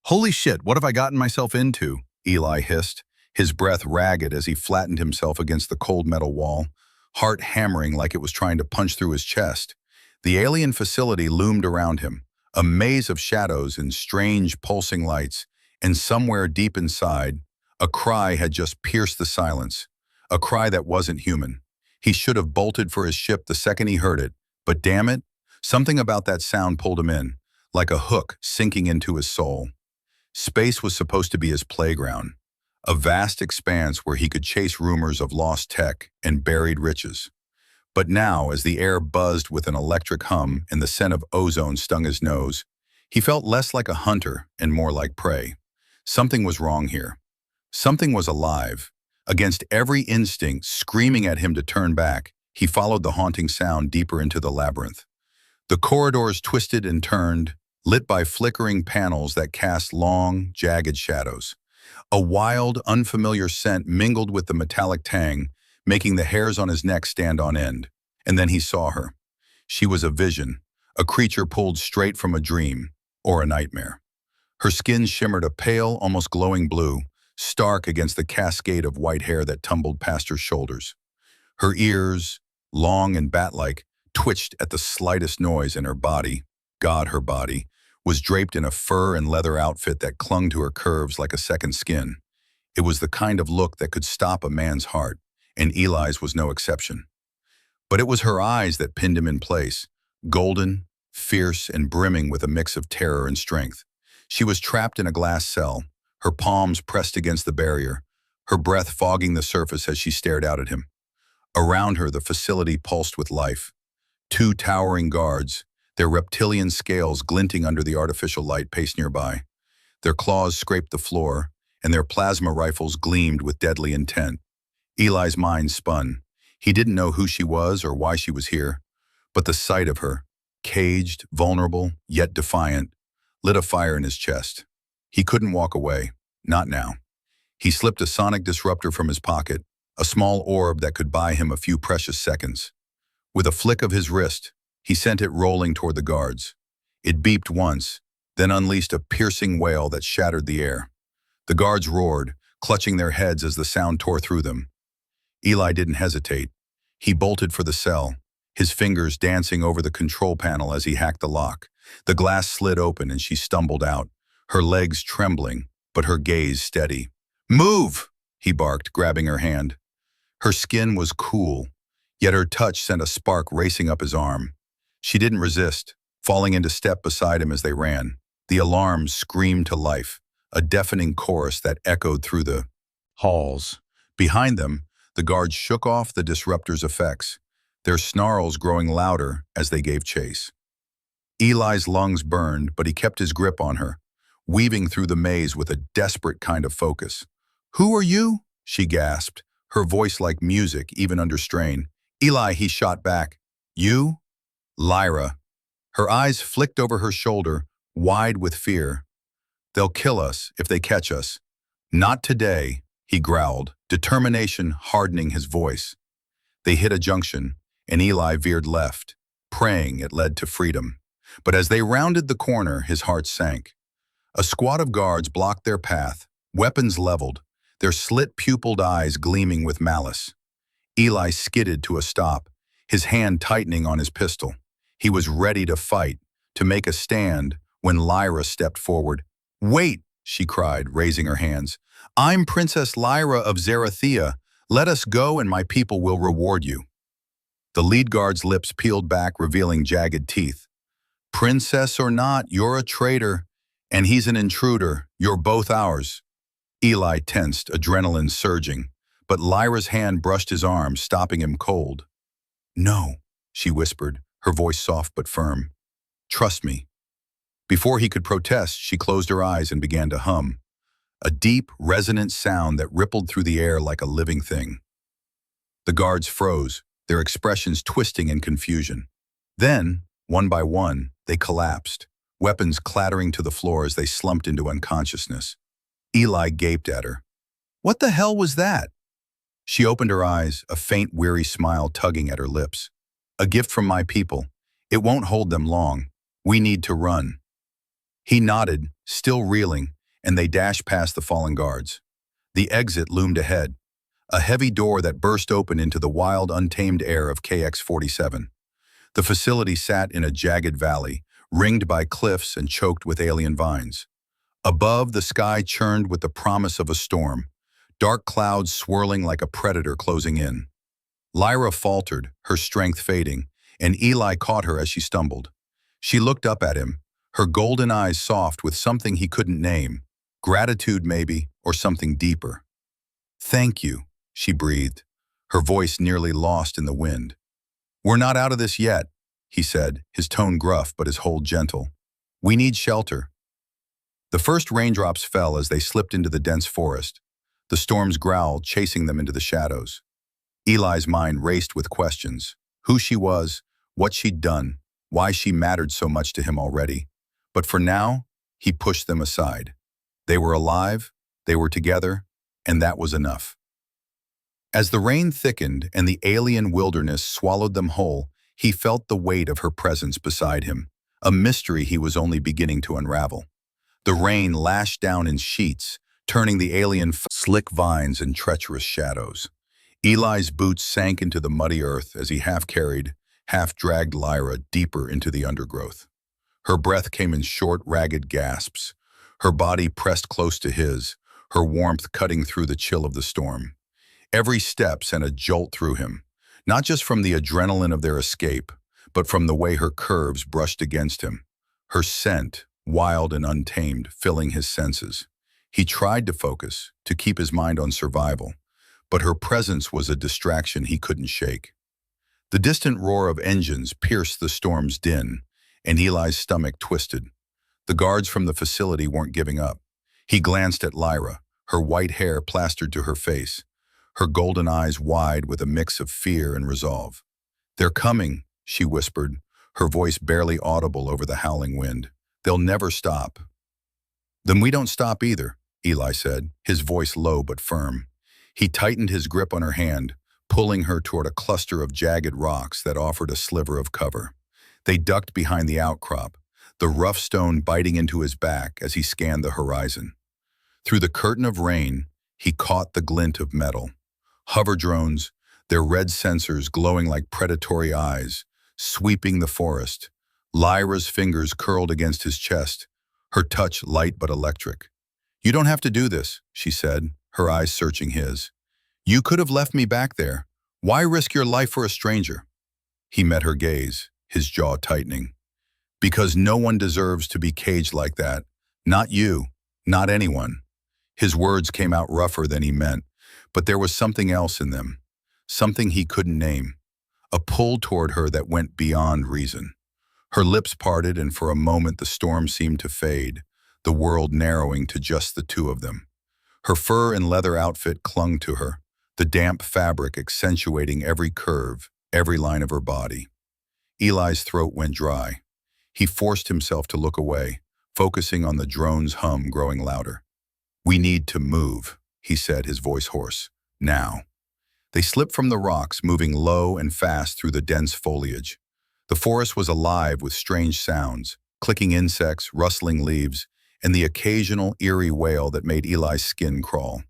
Holy shit, what have I gotten myself into? Eli hissed, his breath ragged as he flattened himself against the cold metal wall, heart hammering like it was trying to punch through his chest. The alien facility loomed around him, a maze of shadows and strange pulsing lights, and somewhere deep inside, a cry had just pierced the silence, a cry that wasn't human. He should have bolted for his ship the second he heard it, but damn it, something about that sound pulled him in, like a hook sinking into his soul. Space was supposed to be his playground, a vast expanse where he could chase rumors of lost tech and buried riches. But now, as the air buzzed with an electric hum and the scent of ozone stung his nose, he felt less like a hunter and more like prey. Something was wrong here. Something was alive. Against every instinct screaming at him to turn back, he followed the haunting sound deeper into the labyrinth. The corridors twisted and turned, lit by flickering panels that cast long, jagged shadows. A wild, unfamiliar scent mingled with the metallic tang, making the hairs on his neck stand on end. And then he saw her. She was a vision, a creature pulled straight from a dream or a nightmare. Her skin shimmered a pale, almost glowing blue, stark against the cascade of white hair that tumbled past her shoulders. Her ears, long and bat-like, twitched at the slightest noise, and her body, God, her body, was draped in a fur and leather outfit that clung to her curves like a second skin. It was the kind of look that could stop a man's heart, and Eli's was no exception. But it was her eyes that pinned him in place, golden, fierce, and brimming with a mix of terror and strength. She was trapped in a glass cell, her palms pressed against the barrier, her breath fogging the surface as she stared out at him. Around her, the facility pulsed with life. Two towering guards, their reptilian scales glinting under the artificial light, paced nearby. Their claws scraped the floor, and their plasma rifles gleamed with deadly intent. Eli's mind spun. He didn't know who she was or why she was here, but the sight of her, caged, vulnerable, yet defiant, lit a fire in his chest. He couldn't walk away, not now. He slipped a sonic disruptor from his pocket, a small orb that could buy him a few precious seconds. With a flick of his wrist, he sent it rolling toward the guards. It beeped once, then unleashed a piercing wail that shattered the air. The guards roared, clutching their heads as the sound tore through them. Eli didn't hesitate. He bolted for the cell, his fingers dancing over the control panel as he hacked the lock. The glass slid open and she stumbled out, her legs trembling, but her gaze steady. "Move!" he barked, grabbing her hand. Her skin was cool, yet her touch sent a spark racing up his arm. She didn't resist, falling into step beside him as they ran. The alarm screamed to life, a deafening chorus that echoed through the halls. Behind them, the guards shook off the disruptor's effects, their snarls growing louder as they gave chase. Eli's lungs burned, but he kept his grip on her, weaving through the maze with a desperate kind of focus. "Who are you?" she gasped, her voice like music even under strain. "Eli," he shot back. "You?" "Lyra." Her eyes flicked over her shoulder, wide with fear. "They'll kill us if they catch us." "Not today," he growled, determination hardening his voice. They hit a junction, and Eli veered left, praying it led to freedom. But as they rounded the corner, his heart sank. A squad of guards blocked their path, weapons leveled, their slit-pupiled eyes gleaming with malice. Eli skidded to a stop, his hand tightening on his pistol. He was ready to fight, to make a stand, when Lyra stepped forward. "Wait!" she cried, raising her hands. "I'm Princess Lyra of Zarathea. Let us go and my people will reward you." The lead guard's lips peeled back, revealing jagged teeth. "Princess or not, you're a traitor, and he's an intruder. You're both ours." Eli tensed, adrenaline surging, but Lyra's hand brushed his arm, stopping him cold. "No," she whispered, her voice soft but firm. "Trust me." Before he could protest, she closed her eyes and began to hum, a deep, resonant sound that rippled through the air like a living thing. The guards froze, their expressions twisting in confusion. Then, one by one, they collapsed, weapons clattering to the floor as they slumped into unconsciousness. Eli gaped at her. "What the hell was that?" She opened her eyes, a faint, weary smile tugging at her lips. "A gift from my people. It won't hold them long. We need to run." He nodded, still reeling, and they dashed past the fallen guards. The exit loomed ahead, a heavy door that burst open into the wild, untamed air of KX-47. The facility sat in a jagged valley, ringed by cliffs and choked with alien vines. Above, the sky churned with the promise of a storm, dark clouds swirling like a predator closing in. Lyra faltered, her strength fading, and Eli caught her as she stumbled. She looked up at him, her golden eyes soft with something he couldn't name, gratitude maybe, or something deeper. "Thank you," she breathed, her voice nearly lost in the wind. "We're not out of this yet," he said, his tone gruff but his hold gentle. "We need shelter." The first raindrops fell as they slipped into the dense forest. The storm's growl chasing them into the shadows. Eli's mind raced with questions. Who she was, what she'd done, why she mattered so much to him already. But for now, he pushed them aside. They were alive, they were together, and that was enough. As the rain thickened and the alien wilderness swallowed them whole, he felt the weight of her presence beside him, a mystery he was only beginning to unravel. The rain lashed down in sheets, turning the alien slick vines and treacherous shadows. Eli's boots sank into the muddy earth as he half-carried, half-dragged Lyra deeper into the undergrowth. Her breath came in short, ragged gasps. Her body pressed close to his, her warmth cutting through the chill of the storm. Every step sent a jolt through him, not just from the adrenaline of their escape, but from the way her curves brushed against him. Her scent, wild and untamed, filling his senses. He tried to focus, to keep his mind on survival, but her presence was a distraction he couldn't shake. The distant roar of engines pierced the storm's din, and Eli's stomach twisted. The guards from the facility weren't giving up. He glanced at Lyra, her white hair plastered to her face, her golden eyes wide with a mix of fear and resolve. "They're coming," she whispered, her voice barely audible over the howling wind. "They'll never stop." "Then we don't stop either," Eli said, his voice low but firm. He tightened his grip on her hand, pulling her toward a cluster of jagged rocks that offered a sliver of cover. They ducked behind the outcrop, the rough stone biting into his back as he scanned the horizon. Through the curtain of rain, he caught the glint of metal. Hover drones, their red sensors glowing like predatory eyes, sweeping the forest. Lyra's fingers curled against his chest, her touch light but electric. "You don't have to do this," she said, her eyes searching his. "You could have left me back there. Why risk your life for a stranger?" He met her gaze, his jaw tightening. "Because no one deserves to be caged like that. Not you, not anyone." His words came out rougher than he meant, but there was something else in them, something he couldn't name, a pull toward her that went beyond reason. Her lips parted, and for a moment the storm seemed to fade, the world narrowing to just the two of them. Her fur and leather outfit clung to her, the damp fabric accentuating every curve, every line of her body. Eli's throat went dry. He forced himself to look away, focusing on the drone's hum growing louder. "We need to move," he said, his voice hoarse. "Now." They slipped from the rocks, moving low and fast through the dense foliage. The forest was alive with strange sounds, clicking insects, rustling leaves, and the occasional eerie wail that made Eli's skin crawl.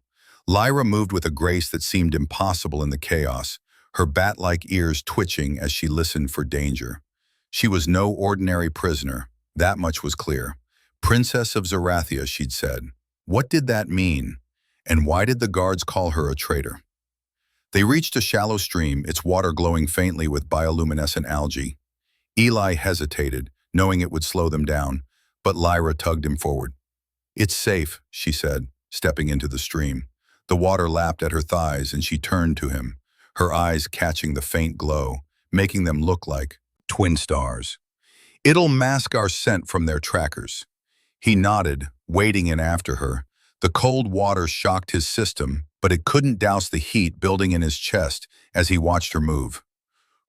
Lyra moved with a grace that seemed impossible in the chaos, her bat-like ears twitching as she listened for danger. She was no ordinary prisoner, that much was clear. Princess of Zarathia, she'd said. What did that mean? And why did the guards call her a traitor? They reached a shallow stream, its water glowing faintly with bioluminescent algae. Eli hesitated, knowing it would slow them down, but Lyra tugged him forward. "It's safe," she said, stepping into the stream. The water lapped at her thighs and she turned to him, her eyes catching the faint glow, making them look like twin stars. "It'll mask our scent from their trackers." He nodded, wading in after her. The cold water shocked his system, but it couldn't douse the heat building in his chest as he watched her move.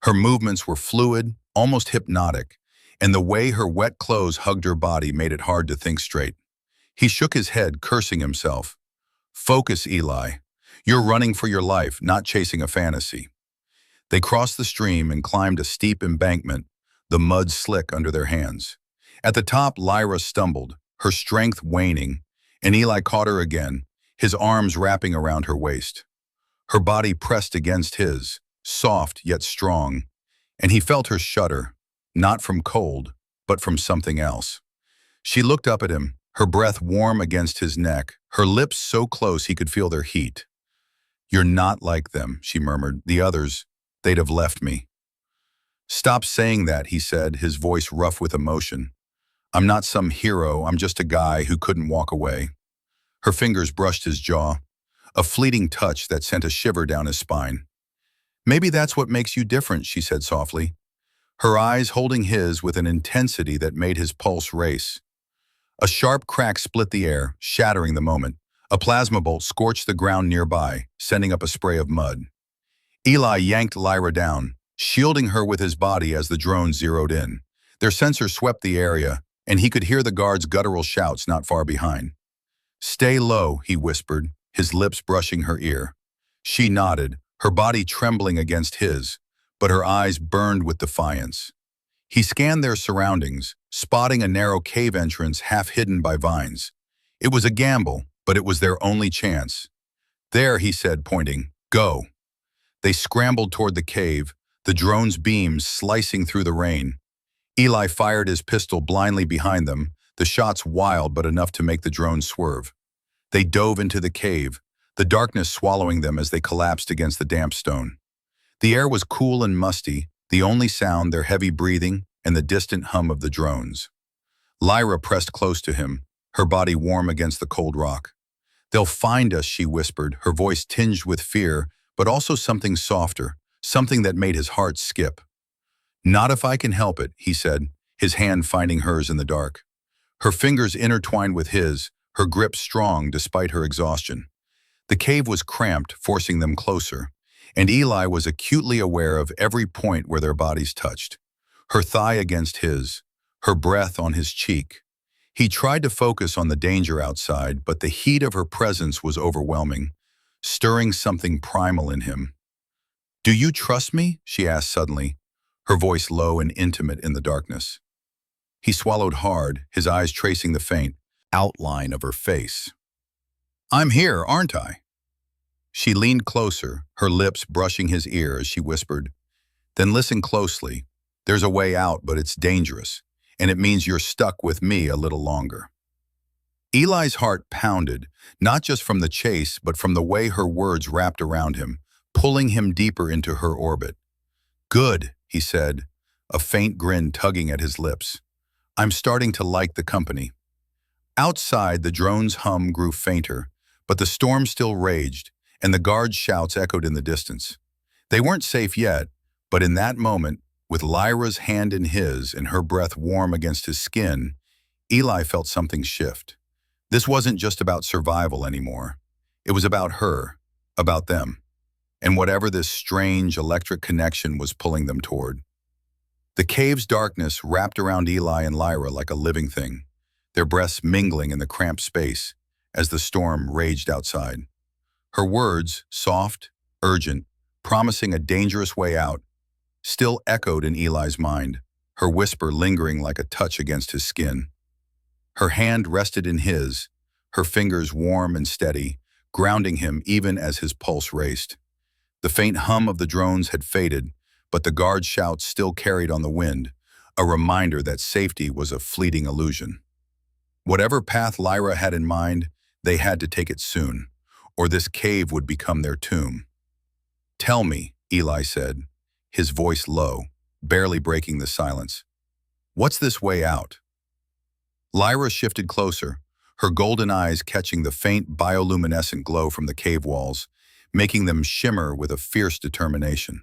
Her movements were fluid, almost hypnotic, and the way her wet clothes hugged her body made it hard to think straight. He shook his head, cursing himself. "Focus, Eli. You're running for your life, not chasing a fantasy." They crossed the stream and climbed a steep embankment, the mud slick under their hands. At the top, Lyra stumbled, her strength waning, And Eli caught her again, his arms wrapping around her waist. Her body pressed against his, soft yet strong, and he felt her shudder, not from cold, but from something else. She looked up at him, her breath warm against his neck, her lips so close he could feel their heat. "You're not like them," she murmured. "The others, they'd have left me." "Stop saying that," he said, his voice rough with emotion. "I'm not some hero, I'm just a guy who couldn't walk away." Her fingers brushed his jaw, a fleeting touch that sent a shiver down his spine. "Maybe that's what makes you different," she said softly, her eyes holding his with an intensity that made his pulse race. A sharp crack split the air, shattering the moment. A plasma bolt scorched the ground nearby, sending up a spray of mud. Eli yanked Lyra down, shielding her with his body as the drone zeroed in. Their sensor swept the area, and he could hear the guard's guttural shouts not far behind. "Stay low," he whispered, his lips brushing her ear. She nodded, her body trembling against his, but her eyes burned with defiance. He scanned their surroundings, spotting a narrow cave entrance half hidden by vines. It was a gamble, but it was their only chance. "There," he said, pointing. "Go." They scrambled toward the cave, the drone's beams slicing through the rain. Eli fired his pistol blindly behind them, the shots wild but enough to make the drone swerve. They dove into the cave, the darkness swallowing them as they collapsed against the damp stone. The air was cool and musty, the only sound their heavy breathing and the distant hum of the drones. Lyra pressed close to him, her body warm against the cold rock. "They'll find us," she whispered, her voice tinged with fear, but also something softer, something that made his heart skip. "Not if I can help it," he said, his hand finding hers in the dark. Her fingers intertwined with his, her grip strong despite her exhaustion. The cave was cramped, forcing them closer, and Eli was acutely aware of every point where their bodies touched. Her thigh against his, her breath on his cheek. He tried to focus on the danger outside, but the heat of her presence was overwhelming, stirring something primal in him. "Do you trust me?" she asked suddenly, her voice low and intimate in the darkness. He swallowed hard, his eyes tracing the faint outline of her face. "I'm here, aren't I?" She leaned closer, her lips brushing his ear as she whispered, "Then listen closely. There's a way out, but it's dangerous, and it means you're stuck with me a little longer." Eli's heart pounded, not just from the chase, but from the way her words wrapped around him, pulling him deeper into her orbit. "Good," he said, a faint grin tugging at his lips. "I'm starting to like the company." Outside, the drone's hum grew fainter, but the storm still raged, and the guard's shouts echoed in the distance. They weren't safe yet, but in that moment, with Lyra's hand in his and her breath warm against his skin, Eli felt something shift. This wasn't just about survival anymore. It was about her, about them, and whatever this strange electric connection was pulling them toward. The cave's darkness wrapped around Eli and Lyra like a living thing, their breaths mingling in the cramped space as the storm raged outside. Her words, soft, urgent, promising a dangerous way out, still echoed in Eli's mind, her whisper lingering like a touch against his skin. Her hand rested in his, her fingers warm and steady, grounding him even as his pulse raced. The faint hum of the drones had faded, but the guard's shouts still carried on the wind, a reminder that safety was a fleeting illusion. Whatever path Lyra had in mind, they had to take it soon, or this cave would become their tomb. "Tell me," Eli said, his voice low, barely breaking the silence. "What's this way out?" Lyra shifted closer, her golden eyes catching the faint bioluminescent glow from the cave walls, making them shimmer with a fierce determination.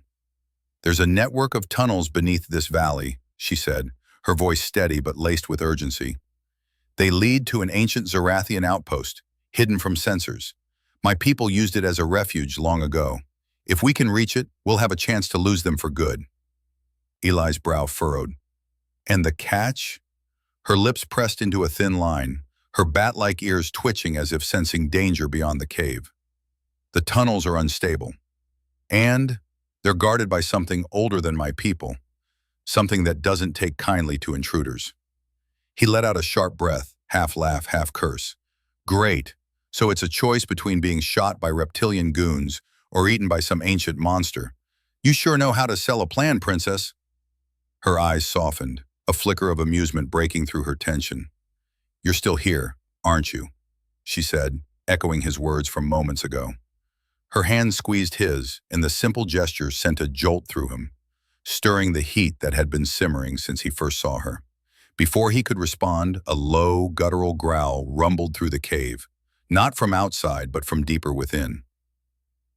"There's a network of tunnels beneath this valley," she said, her voice steady but laced with urgency. "They lead to an ancient Zarathian outpost, hidden from sensors. My people used it as a refuge long ago. If we can reach it, we'll have a chance to lose them for good." Eli's brow furrowed. "And the catch?" Her lips pressed into a thin line, her bat-like ears twitching as if sensing danger beyond the cave. "The tunnels are unstable. And they're guarded by something older than my people, something that doesn't take kindly to intruders." He let out a sharp breath, half laugh, half curse. Great. So it's a choice between being shot by reptilian goons or eaten by some ancient monster. You sure know how to sell a plan, princess. Her eyes softened, a flicker of amusement breaking through her tension. You're still here, aren't you? She said, echoing his words from moments ago. Her hand squeezed his, and the simple gesture sent a jolt through him, stirring the heat that had been simmering since he first saw her. Before he could respond, a low, guttural growl rumbled through the cave, not from outside, but from deeper within.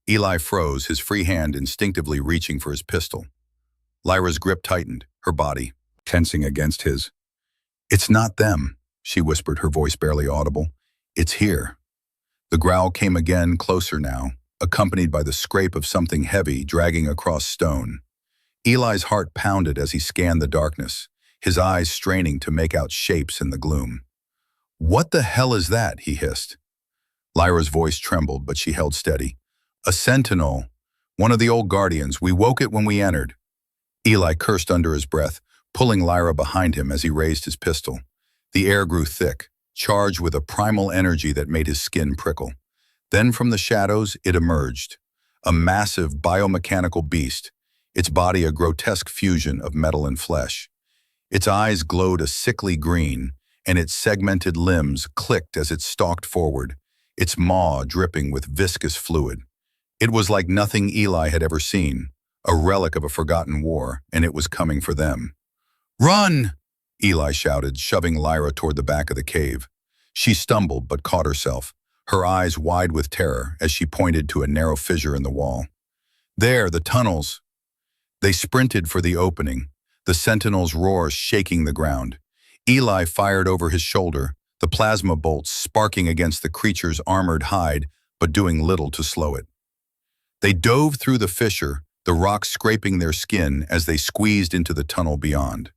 Eli froze, his free hand instinctively reaching for his pistol. Lyra's grip tightened, her body tensing against his. It's not them, she whispered, her voice barely audible. It's here. The growl came again, closer now, accompanied by the scrape of something heavy dragging across stone. Eli's heart pounded as he scanned the darkness, his eyes straining to make out shapes in the gloom. What the hell is that? He hissed. Lyra's voice trembled, but she held steady. A sentinel. One of the old guardians. We woke it when we entered. Eli cursed under his breath, pulling Lyra behind him as he raised his pistol. The air grew thick, charged with a primal energy that made his skin prickle. Then from the shadows, it emerged. A massive biomechanical beast, its body a grotesque fusion of metal and flesh. Its eyes glowed a sickly green, and its segmented limbs clicked as it stalked forward, its maw dripping with viscous fluid. It was like nothing Eli had ever seen, a relic of a forgotten war, and it was coming for them. Run! Eli shouted, shoving Lyra toward the back of the cave. She stumbled but caught herself, her eyes wide with terror as she pointed to a narrow fissure in the wall. There, the tunnels! They sprinted for the opening, the sentinel's roar shaking the ground. Eli fired over his shoulder, the plasma bolts sparking against the creature's armored hide, but doing little to slow it. They dove through the fissure, the rocks scraping their skin as they squeezed into the tunnel beyond.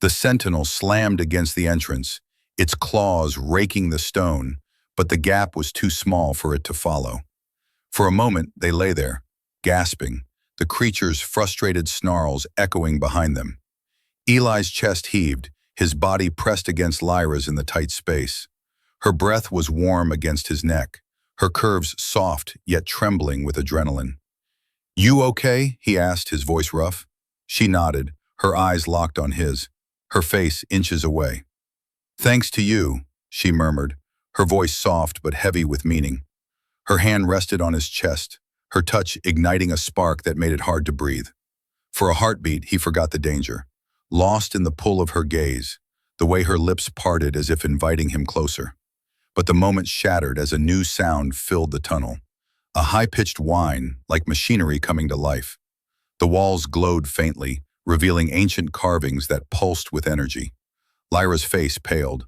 The sentinel slammed against the entrance, its claws raking the stone, but the gap was too small for it to follow. For a moment, they lay there, gasping, the creature's frustrated snarls echoing behind them. Eli's chest heaved, his body pressed against Lyra's in the tight space. Her breath was warm against his neck, her curves soft yet trembling with adrenaline. You okay? He asked, his voice rough. She nodded, her eyes locked on his, her face inches away. Thanks to you, she murmured, her voice soft but heavy with meaning. Her hand rested on his chest, her touch igniting a spark that made it hard to breathe. For a heartbeat, he forgot the danger, lost in the pull of her gaze, the way her lips parted as if inviting him closer. But the moment shattered as a new sound filled the tunnel, a high-pitched whine like machinery coming to life. The walls glowed faintly, revealing ancient carvings that pulsed with energy. Lyra's face paled.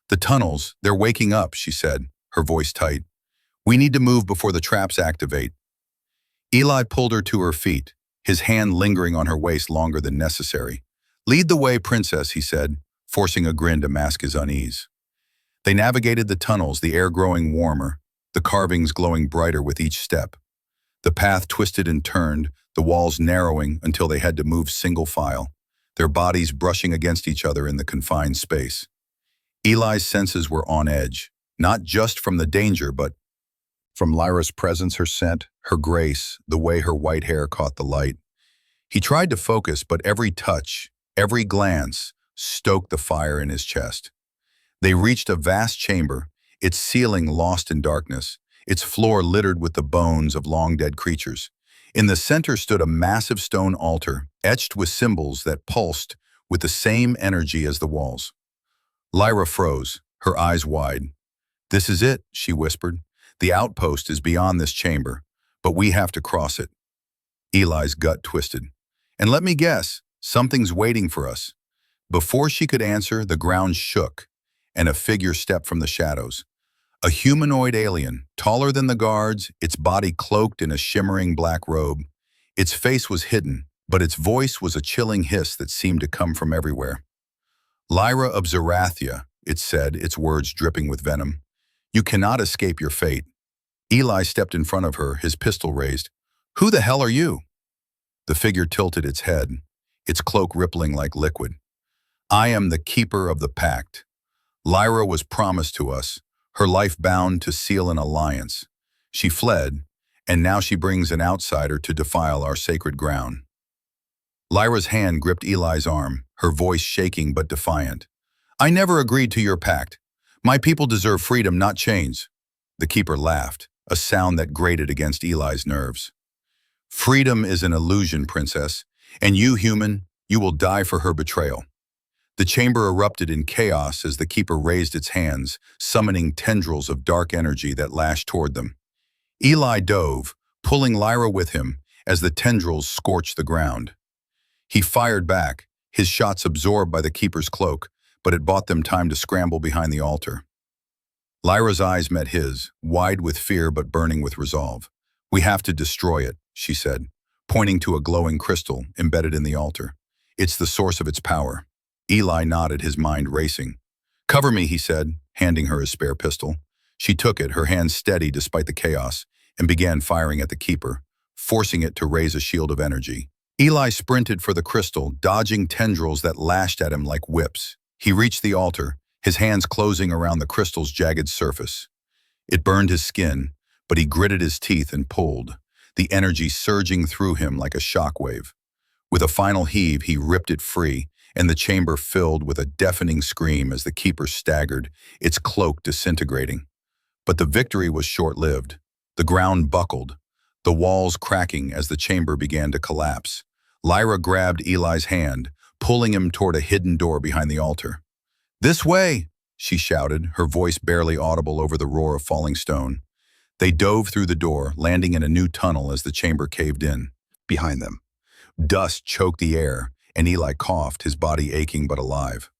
The tunnels, they're waking up, she said, her voice tight. We need to move before the traps activate. Eli pulled her to her feet, his hand lingering on her waist longer than necessary. Lead the way, princess, he said, forcing a grin to mask his unease. They navigated the tunnels, the air growing warmer, the carvings glowing brighter with each step. The path twisted and turned, the walls narrowing until they had to move single file, their bodies brushing against each other in the confined space. Eli's senses were on edge, not just from the danger, but from Lyra's presence, her scent, her grace, the way her white hair caught the light. He tried to focus, but every touch, every glance, stoked the fire in his chest. They reached a vast chamber, its ceiling lost in darkness, its floor littered with the bones of long-dead creatures. In the center stood a massive stone altar, etched with symbols that pulsed with the same energy as the walls. Lyra froze, her eyes wide. This is it, she whispered. The outpost is beyond this chamber, but we have to cross it. Eli's gut twisted. And let me guess, something's waiting for us. Before she could answer, the ground shook, and a figure stepped from the shadows. A humanoid alien, taller than the guards, its body cloaked in a shimmering black robe. Its face was hidden, but its voice was a chilling hiss that seemed to come from everywhere. Lyra of Zerathia, it said, its words dripping with venom. You cannot escape your fate. Eli stepped in front of her, his pistol raised. Who the hell are you? The figure tilted its head, its cloak rippling like liquid. I am the keeper of the pact. Lyra was promised to us, her life bound to seal an alliance. She fled, and now she brings an outsider to defile our sacred ground. Lyra's hand gripped Eli's arm, her voice shaking but defiant. I never agreed to your pact. My people deserve freedom, not chains. The keeper laughed, a sound that grated against Eli's nerves. Freedom is an illusion, princess, and you, human, you will die for her betrayal. The chamber erupted in chaos as the keeper raised its hands, summoning tendrils of dark energy that lashed toward them. Eli dove, pulling Lyra with him as the tendrils scorched the ground. He fired back, his shots absorbed by the keeper's cloak, but it bought them time to scramble behind the altar. Lyra's eyes met his, wide with fear but burning with resolve. We have to destroy it, she said, pointing to a glowing crystal embedded in the altar. It's the source of its power. Eli nodded, his mind racing. Cover me, he said, handing her his spare pistol. She took it, her hands steady despite the chaos, and began firing at the keeper, forcing it to raise a shield of energy. Eli sprinted for the crystal, dodging tendrils that lashed at him like whips. He reached the altar, his hands closing around the crystal's jagged surface. It burned his skin, but he gritted his teeth and pulled, the energy surging through him like a shockwave. With a final heave, he ripped it free, and the chamber filled with a deafening scream as the keeper staggered, its cloak disintegrating. But the victory was short-lived. The ground buckled, the walls cracking as the chamber began to collapse. Lyra grabbed Eli's hand, pulling him toward a hidden door behind the altar. This way, she shouted, her voice barely audible over the roar of falling stone. They dove through the door, landing in a new tunnel as the chamber caved in. Behind them, dust choked the air, and Eli coughed, his body aching but alive.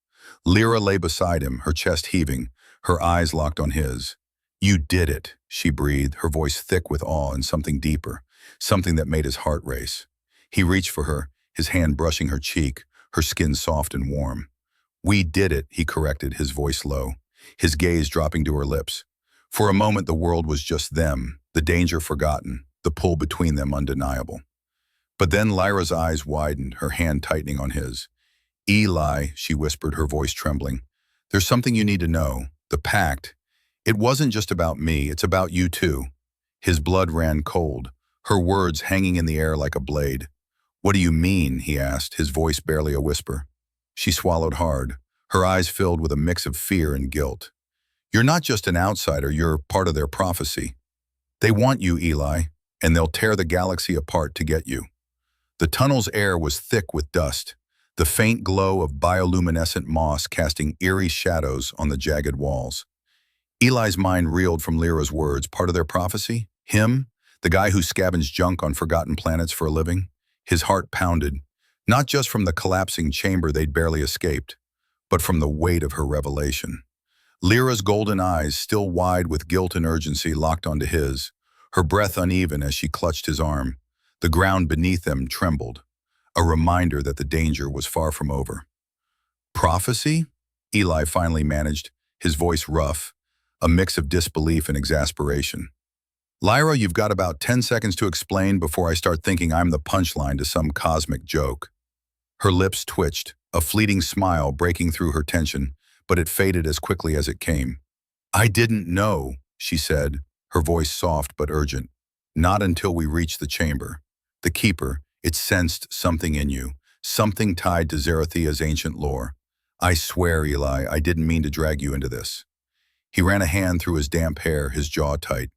Lyra lay beside him, her chest heaving, her eyes locked on his. You did it, she breathed, her voice thick with awe and something deeper, something that made his heart race. He reached for her, his hand brushing her cheek, her skin soft and warm. We did it, he corrected, his voice low, his gaze dropping to her lips. For a moment the world was just them, the danger forgotten, the pull between them undeniable. But then Lyra's eyes widened, her hand tightening on his. Eli, she whispered, her voice trembling. There's something you need to know. The pact. It wasn't just about me, it's about you too. His blood ran cold, her words hanging in the air like a blade. What do you mean? He asked, his voice barely a whisper. She swallowed hard, her eyes filled with a mix of fear and guilt. You're not just an outsider, you're part of their prophecy. They want you, Eli, and they'll tear the galaxy apart to get you. The tunnel's air was thick with dust, the faint glow of bioluminescent moss casting eerie shadows on the jagged walls. Eli's mind reeled from Lyra's words. Part of their prophecy? Him? The guy who scavenged junk on forgotten planets for a living? His heart pounded, not just from the collapsing chamber they'd barely escaped, but from the weight of her revelation. Lyra's golden eyes, still wide with guilt and urgency, locked onto his, her breath uneven as she clutched his arm. The ground beneath them trembled, a reminder that the danger was far from over. Prophecy? Eli finally managed, his voice rough, a mix of disbelief and exasperation. Lyra, you've got about 10 seconds to explain before I start thinking I'm the punchline to some cosmic joke. Her lips twitched, a fleeting smile breaking through her tension, but it faded as quickly as it came. I didn't know, she said, her voice soft but urgent. Not until we reached the chamber. The keeper, it sensed something in you, something tied to Zarathia's ancient lore. I swear, Eli, I didn't mean to drag you into this. He ran a hand through his damp hair, his jaw tight.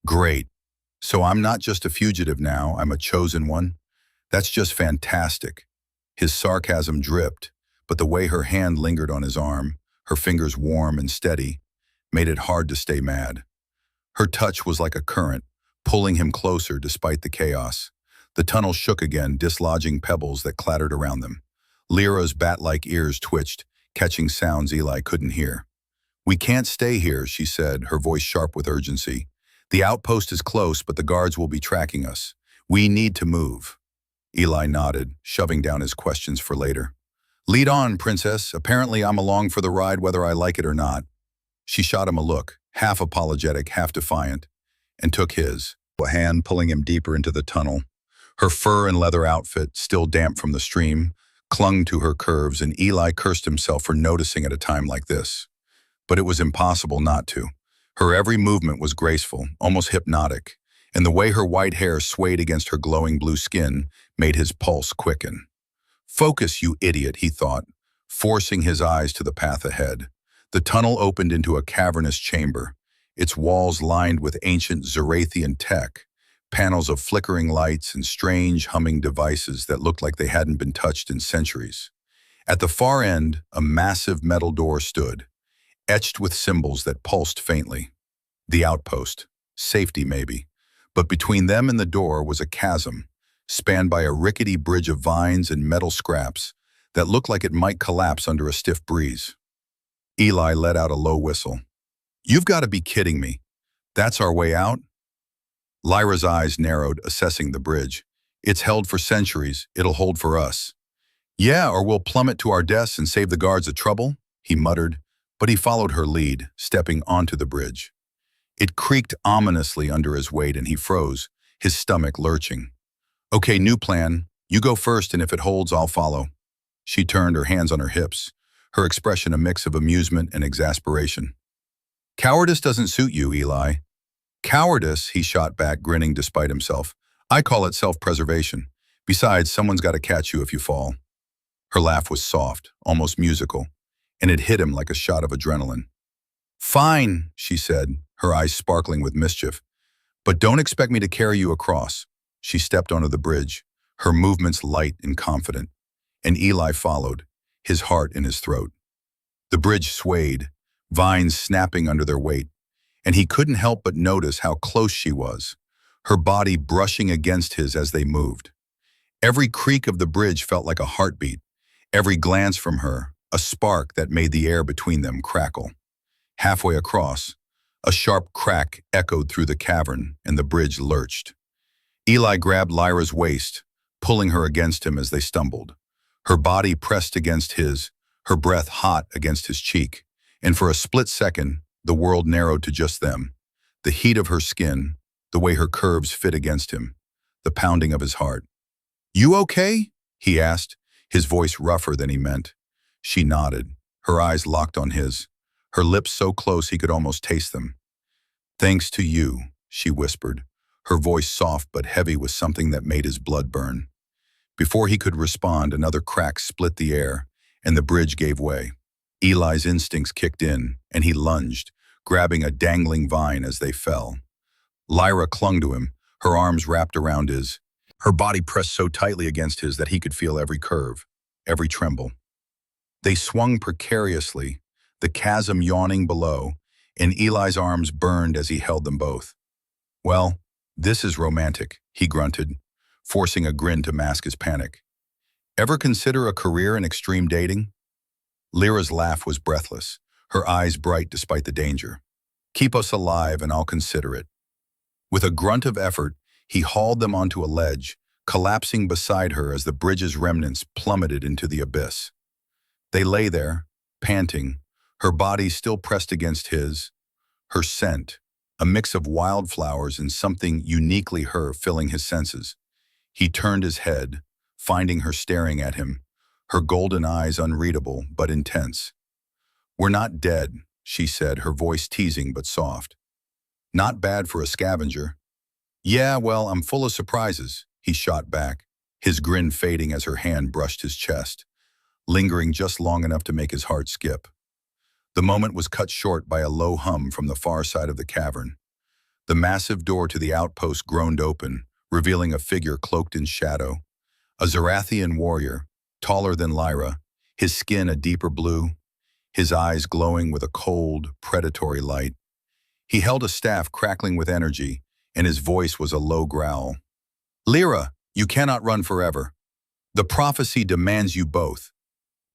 Great. So I'm not just a fugitive now, I'm a chosen one? That's just fantastic. His sarcasm dripped, but the way her hand lingered on his arm, her fingers warm and steady, made it hard to stay mad. Her touch was like a current, pulling him closer despite the chaos. The tunnel shook again, dislodging pebbles that clattered around them. Lyra's bat-like ears twitched, catching sounds Eli couldn't hear. We can't stay here, she said, her voice sharp with urgency. The outpost is close, but the guards will be tracking us. We need to move. Eli nodded, shoving down his questions for later. Lead on, princess. Apparently I'm along for the ride whether I like it or not. She shot him a look, half apologetic, half defiant, and took his, a hand pulling him deeper into the tunnel. Her fur and leather outfit, still damp from the stream, clung to her curves, and Eli cursed himself for noticing at a time like this. But it was impossible not to. Her every movement was graceful, almost hypnotic, and the way her white hair swayed against her glowing blue skin made his pulse quicken. "Focus, you idiot," he thought, forcing his eyes to the path ahead. The tunnel opened into a cavernous chamber, its walls lined with ancient Zorathian tech, panels of flickering lights and strange humming devices that looked like they hadn't been touched in centuries. At the far end, a massive metal door stood, etched with symbols that pulsed faintly. The outpost. Safety, maybe. But between them and the door was a chasm, spanned by a rickety bridge of vines and metal scraps that looked like it might collapse under a stiff breeze. Eli let out a low whistle. "You've got to be kidding me. That's our way out?" Lyra's eyes narrowed, assessing the bridge. "It's held for centuries. It'll hold for us." "Yeah, or we'll plummet to our deaths and save the guards the trouble," he muttered, but he followed her lead, stepping onto the bridge. It creaked ominously under his weight and he froze, his stomach lurching. "Okay, new plan. You go first, and if it holds, I'll follow." She turned, her hands on her hips, her expression a mix of amusement and exasperation. "Cowardice doesn't suit you, Eli." "Cowardice," he shot back, grinning despite himself. "I call it self-preservation. Besides, someone's got to catch you if you fall." Her laugh was soft, almost musical, and it hit him like a shot of adrenaline. "Fine," she said, her eyes sparkling with mischief. "But don't expect me to carry you across." She stepped onto the bridge, her movements light and confident, and Eli followed, his heart in his throat. The bridge swayed, vines snapping under their weight, and he couldn't help but notice how close she was, her body brushing against his as they moved. Every creak of the bridge felt like a heartbeat, every glance from her, a spark that made the air between them crackle. Halfway across, a sharp crack echoed through the cavern and the bridge lurched. Eli grabbed Lyra's waist, pulling her against him as they stumbled. Her body pressed against his, her breath hot against his cheek, and for a split second, the world narrowed to just them. The heat of her skin, the way her curves fit against him, the pounding of his heart. "You okay?" he asked, his voice rougher than he meant. She nodded, her eyes locked on his, her lips so close he could almost taste them. "Thanks to you," she whispered, her voice soft but heavy with something that made his blood burn. Before he could respond, another crack split the air, and the bridge gave way. Eli's instincts kicked in, and he lunged, grabbing a dangling vine as they fell. Lyra clung to him, her arms wrapped around his, her body pressed so tightly against his that he could feel every curve, every tremble. They swung precariously, the chasm yawning below, and Eli's arms burned as he held them both. "Well, this is romantic," he grunted, forcing a grin to mask his panic. "Ever consider a career in extreme dating?" Lyra's laugh was breathless, her eyes bright despite the danger. "Keep us alive and I'll consider it." With a grunt of effort, he hauled them onto a ledge, collapsing beside her as the bridge's remnants plummeted into the abyss. They lay there, panting, her body still pressed against his, her scent, a mix of wildflowers and something uniquely her filling his senses. He turned his head, finding her staring at him, her golden eyes unreadable but intense. "We're not dead," she said, her voice teasing but soft. "Not bad for a scavenger." "Yeah, well, I'm full of surprises," he shot back, his grin fading as her hand brushed his chest, lingering just long enough to make his heart skip. The moment was cut short by a low hum from the far side of the cavern. The massive door to the outpost groaned open, revealing a figure cloaked in shadow. A Zorathian warrior, taller than Lyra, his skin a deeper blue, his eyes glowing with a cold, predatory light. He held a staff crackling with energy, and his voice was a low growl. "Lyra, you cannot run forever. The prophecy demands you both."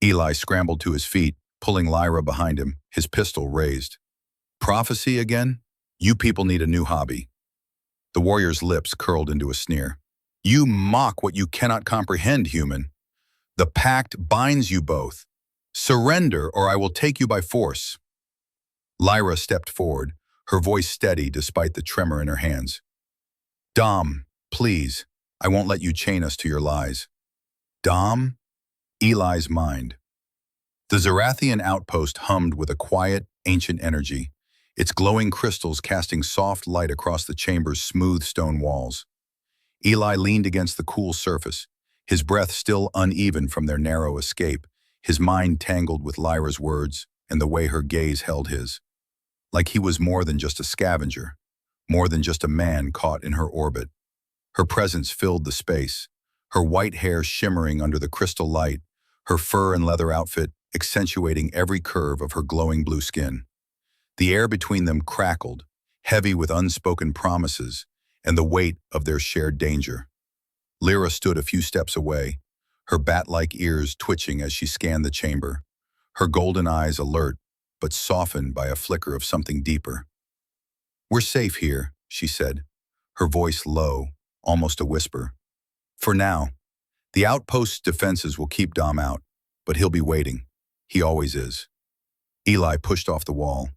Eli scrambled to his feet, pulling Lyra behind him, his pistol raised. "Prophecy again? You people need a new hobby." The warrior's lips curled into a sneer. "You mock what you cannot comprehend, human. The pact binds you both. Surrender, or I will take you by force." Lyra stepped forward, her voice steady despite the tremor in her hands. "Dom, please, I won't let you chain us to your lies." "Dom?" Eli's mind. The Zorathian outpost hummed with a quiet, ancient energy, its glowing crystals casting soft light across the chamber's smooth stone walls. Eli leaned against the cool surface, his breath still uneven from their narrow escape, his mind tangled with Lyra's words and the way her gaze held his. Like he was more than just a scavenger, more than just a man caught in her orbit. Her presence filled the space, her white hair shimmering under the crystal light, her fur and leather outfit accentuating every curve of her glowing blue skin. The air between them crackled, heavy with unspoken promises and the weight of their shared danger. Lyra stood a few steps away, her bat-like ears twitching as she scanned the chamber, her golden eyes alert but softened by a flicker of something deeper. "We're safe here," she said, her voice low, almost a whisper. "For now. The outpost's defenses will keep Dom out, but he'll be waiting. He always is." Eli pushed off the wall,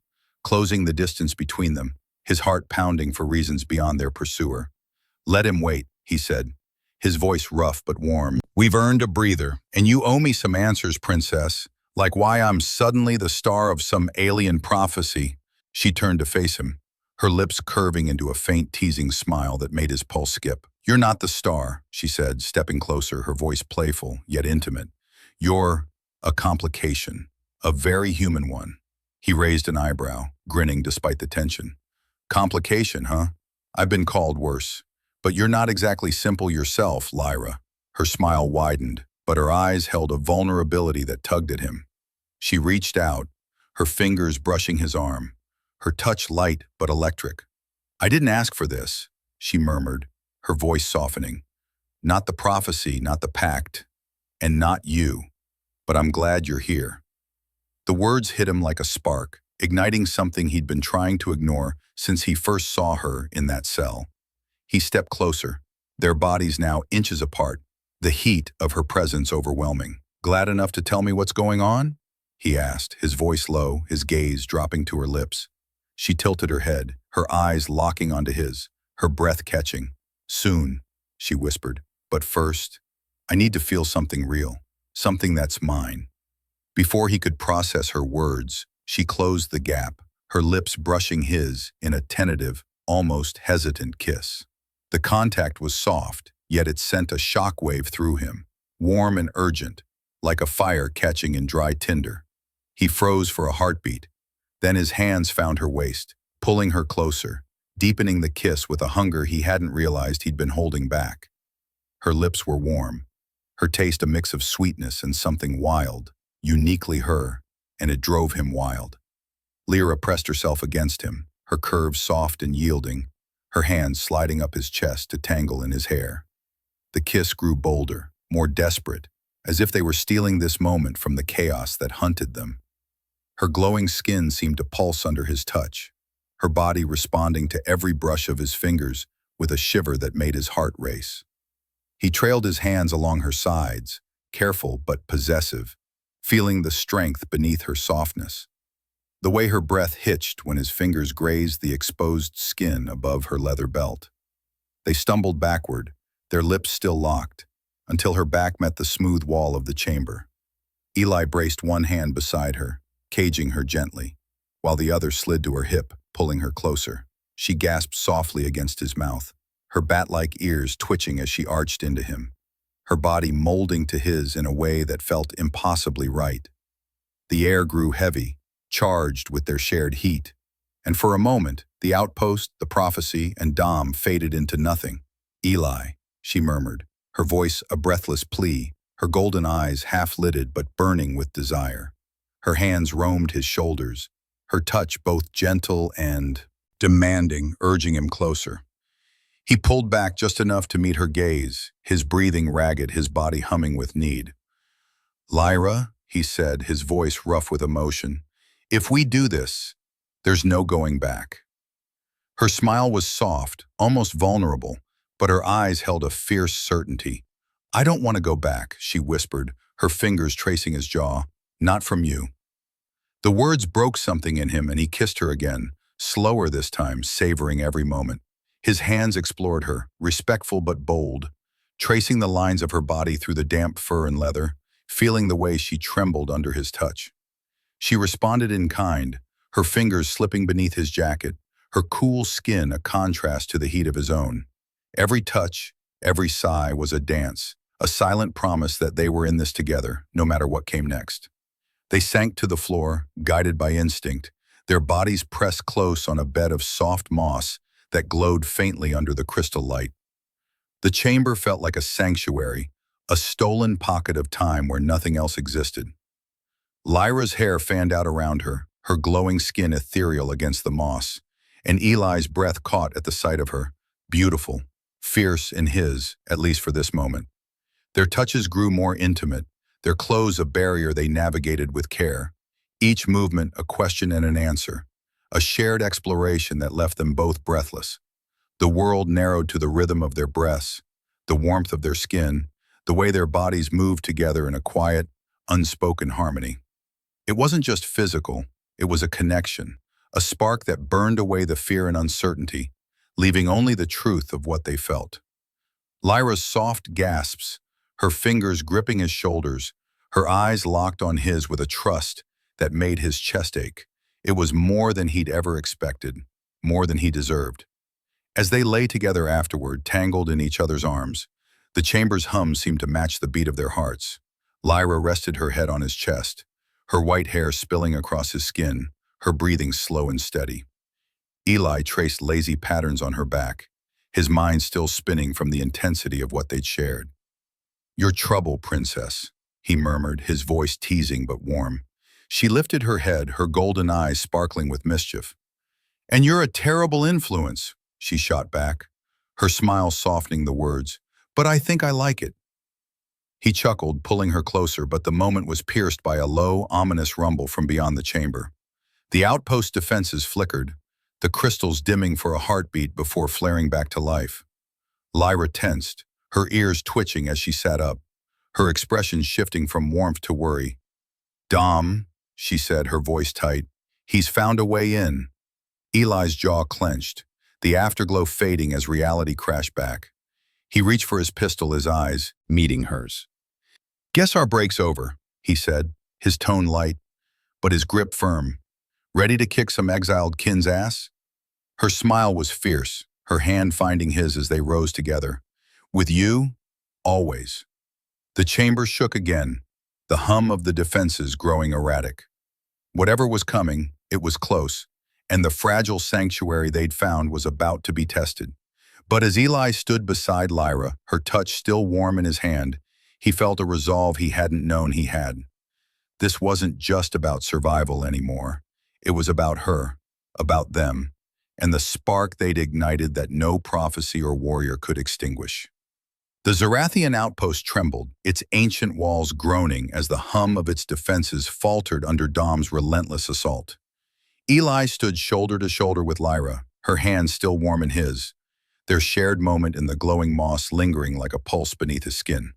closing the distance between them, his heart pounding for reasons beyond their pursuer. "Let him wait," he said, his voice rough but warm. "We've earned a breather, and you owe me some answers, princess, like why I'm suddenly the star of some alien prophecy." She turned to face him, her lips curving into a faint teasing smile that made his pulse skip. "You're not the star," she said, stepping closer, her voice playful yet intimate. "You're a complication, a very human one." He raised an eyebrow, grinning despite the tension. "Complication, huh? I've been called worse. But you're not exactly simple yourself, Lyra." Her smile widened, but her eyes held a vulnerability that tugged at him. She reached out, her fingers brushing his arm, her touch light but electric. "I didn't ask for this," she murmured, her voice softening. "Not the prophecy, not the pact, and not you. But I'm glad you're here." The words hit him like a spark, igniting something he'd been trying to ignore since he first saw her in that cell. He stepped closer, their bodies now inches apart, the heat of her presence overwhelming. "Glad enough to tell me what's going on?" he asked, his voice low, his gaze dropping to her lips. She tilted her head, her eyes locking onto his, her breath catching. "Soon," she whispered, "but first, I need to feel something real, something that's mine." Before he could process her words, she closed the gap, her lips brushing his in a tentative, almost hesitant kiss. The contact was soft, yet it sent a shockwave through him, warm and urgent, like a fire catching in dry tinder. He froze for a heartbeat. Then his hands found her waist, pulling her closer, deepening the kiss with a hunger he hadn't realized he'd been holding back. Her lips were warm, her taste a mix of sweetness and something wild, uniquely her, and it drove him wild. Lyra pressed herself against him, her curves soft and yielding, her hands sliding up his chest to tangle in his hair. The kiss grew bolder, more desperate, as if they were stealing this moment from the chaos that hunted them. Her glowing skin seemed to pulse under his touch, her body responding to every brush of his fingers with a shiver that made his heart race. He trailed his hands along her sides, careful but possessive, feeling the strength beneath her softness. The way her breath hitched when his fingers grazed the exposed skin above her leather belt. They stumbled backward, their lips still locked, until her back met the smooth wall of the chamber. Eli braced one hand beside her, caging her gently, while the other slid to her hip, pulling her closer. She gasped softly against his mouth, her bat-like ears twitching as she arched into him, her body molding to his in a way that felt impossibly right. The air grew heavy, charged with their shared heat, and for a moment, the outpost, the prophecy, and Dom faded into nothing. "Eli," she murmured, her voice a breathless plea, her golden eyes half-lidded but burning with desire. Her hands roamed his shoulders, her touch both gentle and demanding, urging him closer. He pulled back just enough to meet her gaze, his breathing ragged, his body humming with need. "Lyra," he said, his voice rough with emotion, "if we do this, there's no going back." Her smile was soft, almost vulnerable, but her eyes held a fierce certainty. "I don't want to go back," she whispered, her fingers tracing his jaw. "Not from you." The words broke something in him and he kissed her again, slower this time, savoring every moment. His hands explored her, respectful but bold, tracing the lines of her body through the damp fur and leather, feeling the way she trembled under his touch. She responded in kind, her fingers slipping beneath his jacket, her cool skin a contrast to the heat of his own. Every touch, every sigh was a dance, a silent promise that they were in this together, no matter what came next. They sank to the floor, guided by instinct, their bodies pressed close on a bed of soft moss that glowed faintly under the crystal light. The chamber felt like a sanctuary, a stolen pocket of time where nothing else existed. Lyra's hair fanned out around her, her glowing skin ethereal against the moss, and Eli's breath caught at the sight of her, beautiful, fierce in his, at least for this moment. Their touches grew more intimate, their clothes a barrier they navigated with care, each movement a question and an answer, a shared exploration that left them both breathless. The world narrowed to the rhythm of their breaths, the warmth of their skin, the way their bodies moved together in a quiet, unspoken harmony. It wasn't just physical, it was a connection, a spark that burned away the fear and uncertainty, leaving only the truth of what they felt. Lyra's soft gasps, her fingers gripping his shoulders, her eyes locked on his with a trust that made his chest ache. It was more than he'd ever expected, more than he deserved. As they lay together afterward, tangled in each other's arms, the chamber's hum seemed to match the beat of their hearts. Lyra rested her head on his chest, her white hair spilling across his skin, her breathing slow and steady. Eli traced lazy patterns on her back, his mind still spinning from the intensity of what they'd shared. "Your trouble, princess," he murmured, his voice teasing but warm. She lifted her head, her golden eyes sparkling with mischief. "And you're a terrible influence," she shot back, her smile softening the words. "But I think I like it." He chuckled, pulling her closer, but the moment was pierced by a low, ominous rumble from beyond the chamber. The outpost defenses flickered, the crystals dimming for a heartbeat before flaring back to life. Lyra tensed, her ears twitching as she sat up, her expression shifting from warmth to worry. "Dom," she said, her voice tight, "he's found a way in." Eli's jaw clenched, the afterglow fading as reality crashed back. He reached for his pistol, his eyes meeting hers. "Guess our break's over," he said, his tone light, but his grip firm. "Ready to kick some exiled kin's ass?" Her smile was fierce, her hand finding his as they rose together. "With you, always." The chamber shook again, the hum of the defenses growing erratic. Whatever was coming, it was close, and the fragile sanctuary they'd found was about to be tested. But as Eli stood beside Lyra, her touch still warm in his hand, he felt a resolve he hadn't known he had. This wasn't just about survival anymore. It was about her, about them, and the spark they'd ignited that no prophecy or warrior could extinguish. The Zarathian outpost trembled, its ancient walls groaning as the hum of its defenses faltered under Dom's relentless assault. Eli stood shoulder to shoulder with Lyra, her hands still warm in his, their shared moment in the glowing moss lingering like a pulse beneath his skin.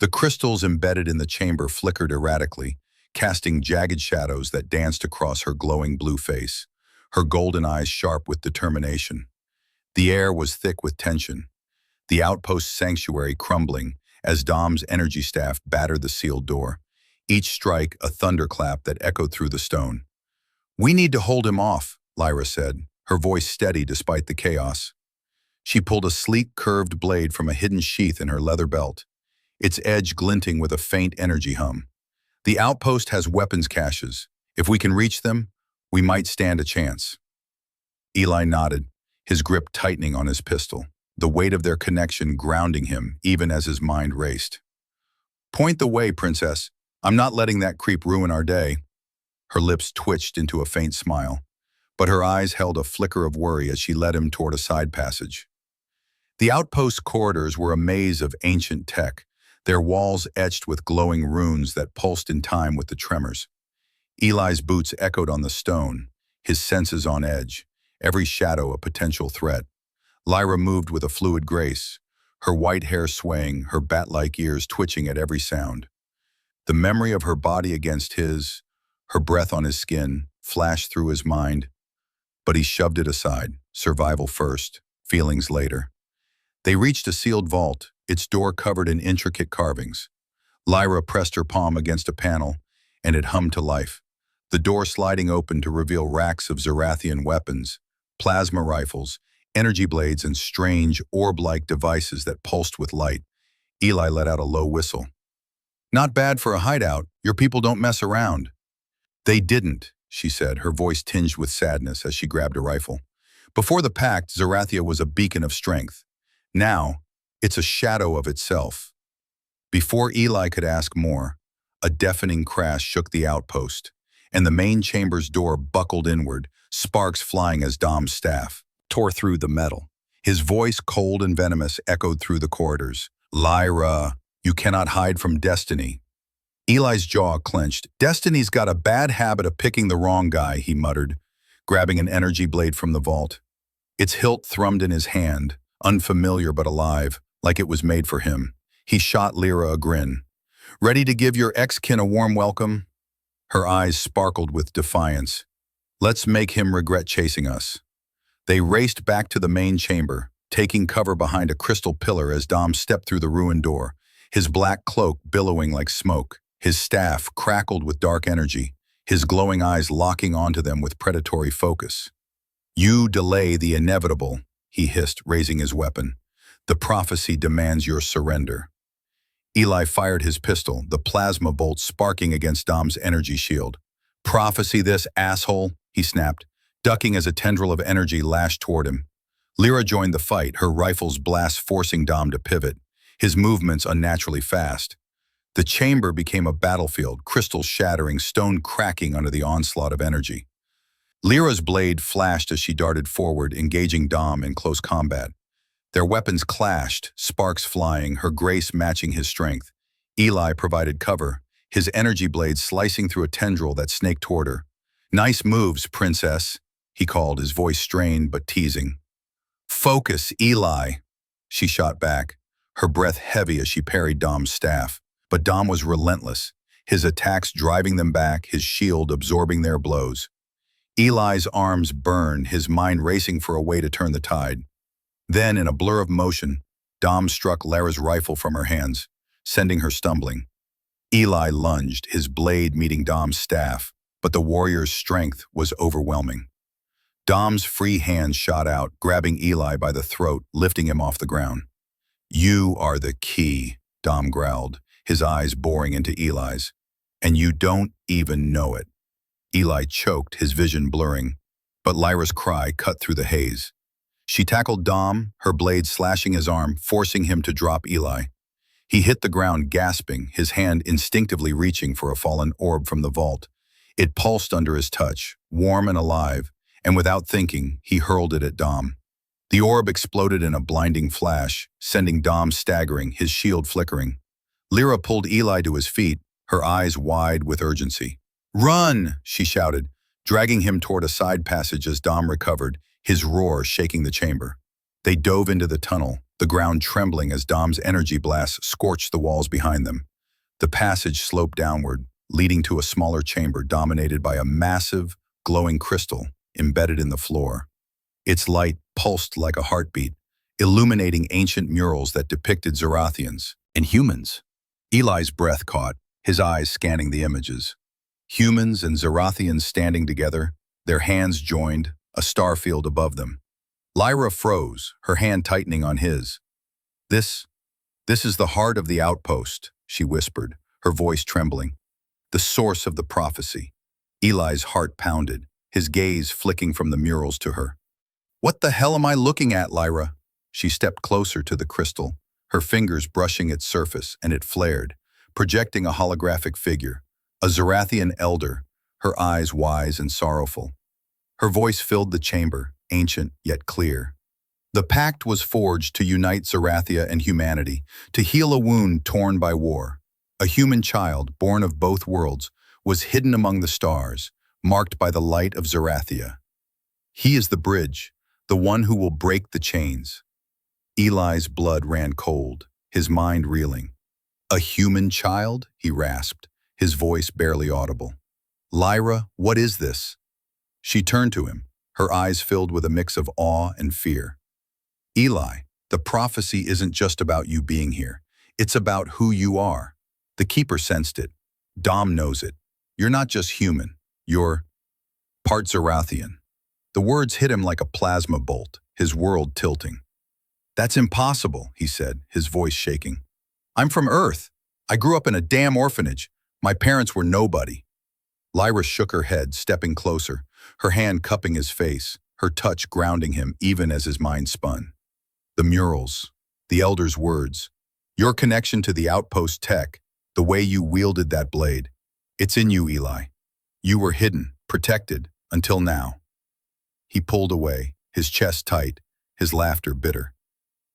The crystals embedded in the chamber flickered erratically, casting jagged shadows that danced across her glowing blue face, her golden eyes sharp with determination. The air was thick with tension, the outpost sanctuary crumbling as Dom's energy staff battered the sealed door, each strike a thunderclap that echoed through the stone. "We need to hold him off," Lyra said, her voice steady despite the chaos. She pulled a sleek, curved blade from a hidden sheath in her leather belt, its edge glinting with a faint energy hum. "The outpost has weapons caches. If we can reach them, we might stand a chance." Eli nodded, his grip tightening on his pistol, the weight of their connection grounding him even as his mind raced. "Point the way, princess. I'm not letting that creep ruin our day." Her lips twitched into a faint smile, but her eyes held a flicker of worry as she led him toward a side passage. The outpost corridors were a maze of ancient tech, their walls etched with glowing runes that pulsed in time with the tremors. Eli's boots echoed on the stone, his senses on edge, every shadow a potential threat. Lyra moved with a fluid grace, her white hair swaying, her bat-like ears twitching at every sound. The memory of her body against his, her breath on his skin, flashed through his mind, but he shoved it aside, survival first, feelings later. They reached a sealed vault, its door covered in intricate carvings. Lyra pressed her palm against a panel, and it hummed to life. the door sliding open to reveal racks of Zerathian weapons, plasma rifles, energy blades, and strange, orb-like devices that pulsed with light. Eli let out a low whistle. "Not bad for a hideout. Your people don't mess around." "They didn't," she said, her voice tinged with sadness as she grabbed a rifle. Before the pact, Zerathia was a beacon of strength. Now, it's a shadow of itself. Before Eli could ask more, a deafening crash shook the outpost, and the main chamber's door buckled inward, sparks flying as Dom's staff tore through the metal. His voice, cold and venomous, echoed through the corridors. "Lyra, you cannot hide from destiny." Eli's jaw clenched. "Destiny's got a bad habit of picking the wrong guy," he muttered, grabbing an energy blade from the vault. Its hilt thrummed in his hand, unfamiliar but alive, like it was made for him. He shot Lyra a grin. "Ready to give your ex-kin a warm welcome?" Her eyes sparkled with defiance. "Let's make him regret chasing us." They raced back to the main chamber, taking cover behind a crystal pillar as Dom stepped through the ruined door, his black cloak billowing like smoke. His staff crackled with dark energy, his glowing eyes locking onto them with predatory focus. "You delay the inevitable," he hissed, raising his weapon. "The prophecy demands your surrender." Eli fired his pistol, the plasma bolt sparking against Dom's energy shield. "Prophecy this, asshole," he snapped, ducking as a tendril of energy lashed toward him. Lyra joined the fight, her rifle's blast forcing Dom to pivot, his movements unnaturally fast. The chamber became a battlefield, crystals shattering, stone cracking under the onslaught of energy. Lyra's blade flashed as she darted forward, engaging Dom in close combat. Their weapons clashed, sparks flying, her grace matching his strength. Eli provided cover, his energy blade slicing through a tendril that snaked toward her. "Nice moves, princess," he called, his voice strained but teasing. "Focus, Eli," she shot back, her breath heavy as she parried Dom's staff. But Dom was relentless, his attacks driving them back, his shield absorbing their blows. Eli's arms burned, his mind racing for a way to turn the tide. Then, in a blur of motion, Dom struck Lyra's rifle from her hands, sending her stumbling. Eli lunged, his blade meeting Dom's staff, but the warrior's strength was overwhelming. Dom's free hand shot out, grabbing Eli by the throat, lifting him off the ground. "You are the key," Dom growled, his eyes boring into Eli's. "And you don't even know it." Eli choked, his vision blurring, but Lyra's cry cut through the haze. She tackled Dom, her blade slashing his arm, forcing him to drop Eli. He hit the ground gasping, his hand instinctively reaching for a fallen orb from the vault. It pulsed under his touch, warm and alive, and without thinking, he hurled it at Dom. The orb exploded in a blinding flash, sending Dom staggering, his shield flickering. Lyra pulled Eli to his feet, her eyes wide with urgency. "Run!" she shouted, dragging him toward a side passage as Dom recovered, his roar shaking the chamber. They dove into the tunnel, the ground trembling as Dom's energy blast scorched the walls behind them. The passage sloped downward, leading to a smaller chamber dominated by a massive, glowing crystal embedded in the floor. Its light pulsed like a heartbeat, illuminating ancient murals that depicted Zerathians and humans. Eli's breath caught, his eyes scanning the images. Humans and Zerathians standing together, their hands joined, a starfield above them. Lyra froze, her hand tightening on his. This is the heart of the outpost," she whispered, her voice trembling. "The source of the prophecy." Eli's heart pounded, his gaze flicking from the murals to her. "What the hell am I looking at, Lyra?" She stepped closer to the crystal, her fingers brushing its surface, and it flared, projecting a holographic figure, a Zerathian elder, her eyes wise and sorrowful. Her voice filled the chamber, ancient yet clear. The pact was forged to unite Zerathia and humanity, to heal a wound torn by war. A human child, born of both worlds, was hidden among the stars, marked by the light of Zerathia. He is the bridge, the one who will break the chains. Eli's blood ran cold, his mind reeling. "A human child?" he rasped, his voice barely audible. "Lyra, what is this?" She turned to him, her eyes filled with a mix of awe and fear. "Eli, the prophecy isn't just about you being here. It's about who you are." The Keeper sensed it. "Dom knows it. You're not just human. You're part Zerathian. The words hit him like a plasma bolt, his world tilting. That's impossible, he said, his voice shaking. I'm from Earth. I grew up in a damn orphanage. My parents were nobody. Lyra shook her head, stepping closer, her hand cupping his face, her touch grounding him even as his mind spun. The murals, the Elder's words, your connection to the outpost tech, the way you wielded that blade. It's in you, Eli. You were hidden, protected, until now. He pulled away, his chest tight, his laughter bitter.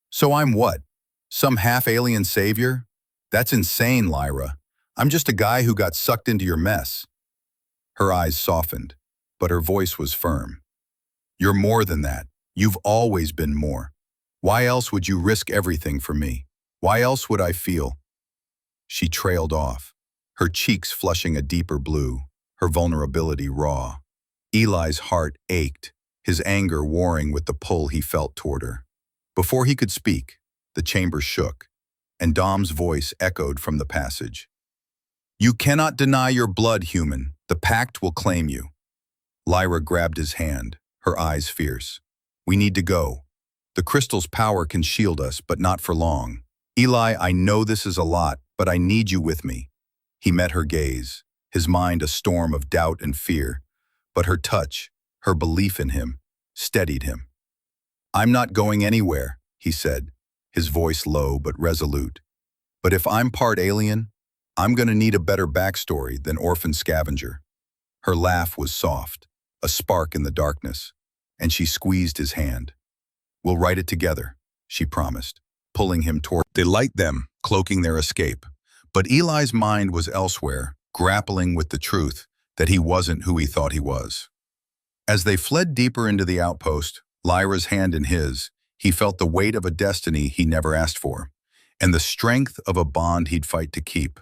So I'm what? Some half-alien savior? That's insane, Lyra. I'm just a guy who got sucked into your mess. Her eyes softened, but her voice was firm. You're more than that. You've always been more. Why else would you risk everything for me? Why else would I feel? She trailed off, her cheeks flushing a deeper blue, her vulnerability raw. Eli's heart ached, his anger warring with the pull he felt toward her. Before he could speak, the chamber shook, and Dom's voice echoed from the passage. You cannot deny your blood, human. The pact will claim you. Lyra grabbed his hand, her eyes fierce. We need to go. The crystal's power can shield us, but not for long. Eli, I know this is a lot, but I need you with me. He met her gaze, his mind a storm of doubt and fear, but her touch, her belief in him, steadied him. I'm not going anywhere, he said, his voice low but resolute. But if I'm part alien, I'm gonna need a better backstory than orphan scavenger. Her laugh was soft, a spark in the darkness, and she squeezed his hand. We'll write it together, she promised, pulling him toward. They light them, cloaking their escape. But Eli's mind was elsewhere, grappling with the truth that he wasn't who he thought he was. As they fled deeper into the outpost, Lyra's hand in his, he felt the weight of a destiny he never asked for, and the strength of a bond he'd fight to keep.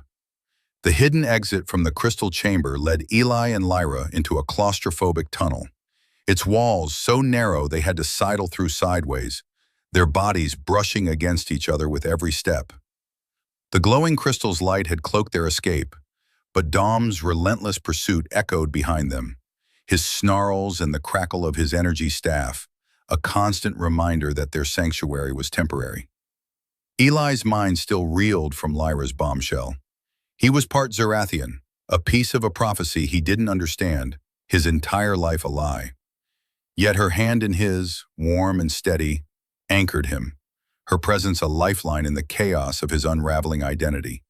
The hidden exit from the crystal chamber led Eli and Lyra into a claustrophobic tunnel, its walls so narrow they had to sidle through sideways, their bodies brushing against each other with every step. The glowing crystal's light had cloaked their escape, but Dom's relentless pursuit echoed behind them, his snarls and the crackle of his energy staff, a constant reminder that their sanctuary was temporary. Eli's mind still reeled from Lyra's bombshell. He was part Zerathian, a piece of a prophecy he didn't understand, his entire life a lie. Yet her hand in his, warm and steady, anchored him, her presence a lifeline in the chaos of his unraveling identity.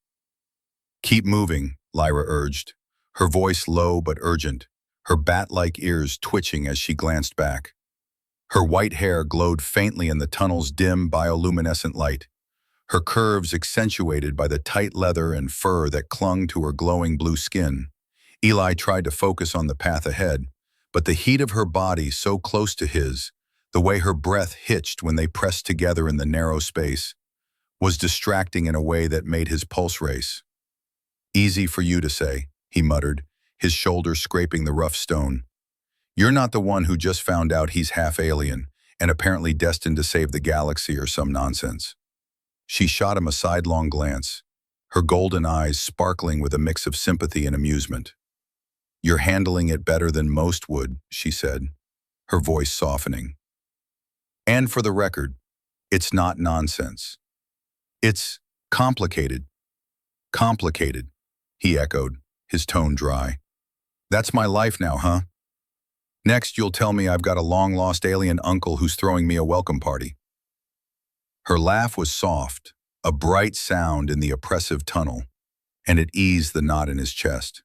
Keep moving, Lyra urged, her voice low but urgent, her bat-like ears twitching as she glanced back. Her white hair glowed faintly in the tunnel's dim bioluminescent light, her curves accentuated by the tight leather and fur that clung to her glowing blue skin. Eli tried to focus on the path ahead, but the heat of her body so close to his, the way her breath hitched when they pressed together in the narrow space, was distracting in a way that made his pulse race. Easy for you to say, he muttered, his shoulder scraping the rough stone. You're not the one who just found out he's half alien and apparently destined to save the galaxy or some nonsense. She shot him a sidelong glance, her golden eyes sparkling with a mix of sympathy and amusement. You're handling it better than most would, she said, her voice softening. And for the record, it's not nonsense. It's complicated. Complicated, he echoed, his tone dry. That's my life now, huh? Next, you'll tell me I've got a long-lost alien uncle who's throwing me a welcome party. Her laugh was soft, a bright sound in the oppressive tunnel, and it eased the knot in his chest.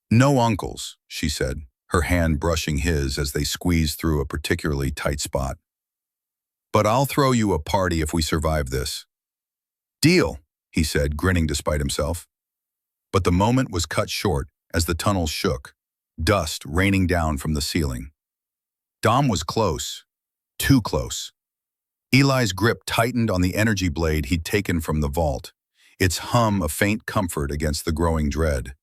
No uncles, she said, her hand brushing his as they squeezed through a particularly tight spot. But I'll throw you a party if we survive this. Deal, he said, grinning despite himself. But the moment was cut short as the tunnel shook, dust raining down from the ceiling. Dom was close, too close. Eli's grip tightened on the energy blade he'd taken from the vault, its hum a faint comfort against the growing dread.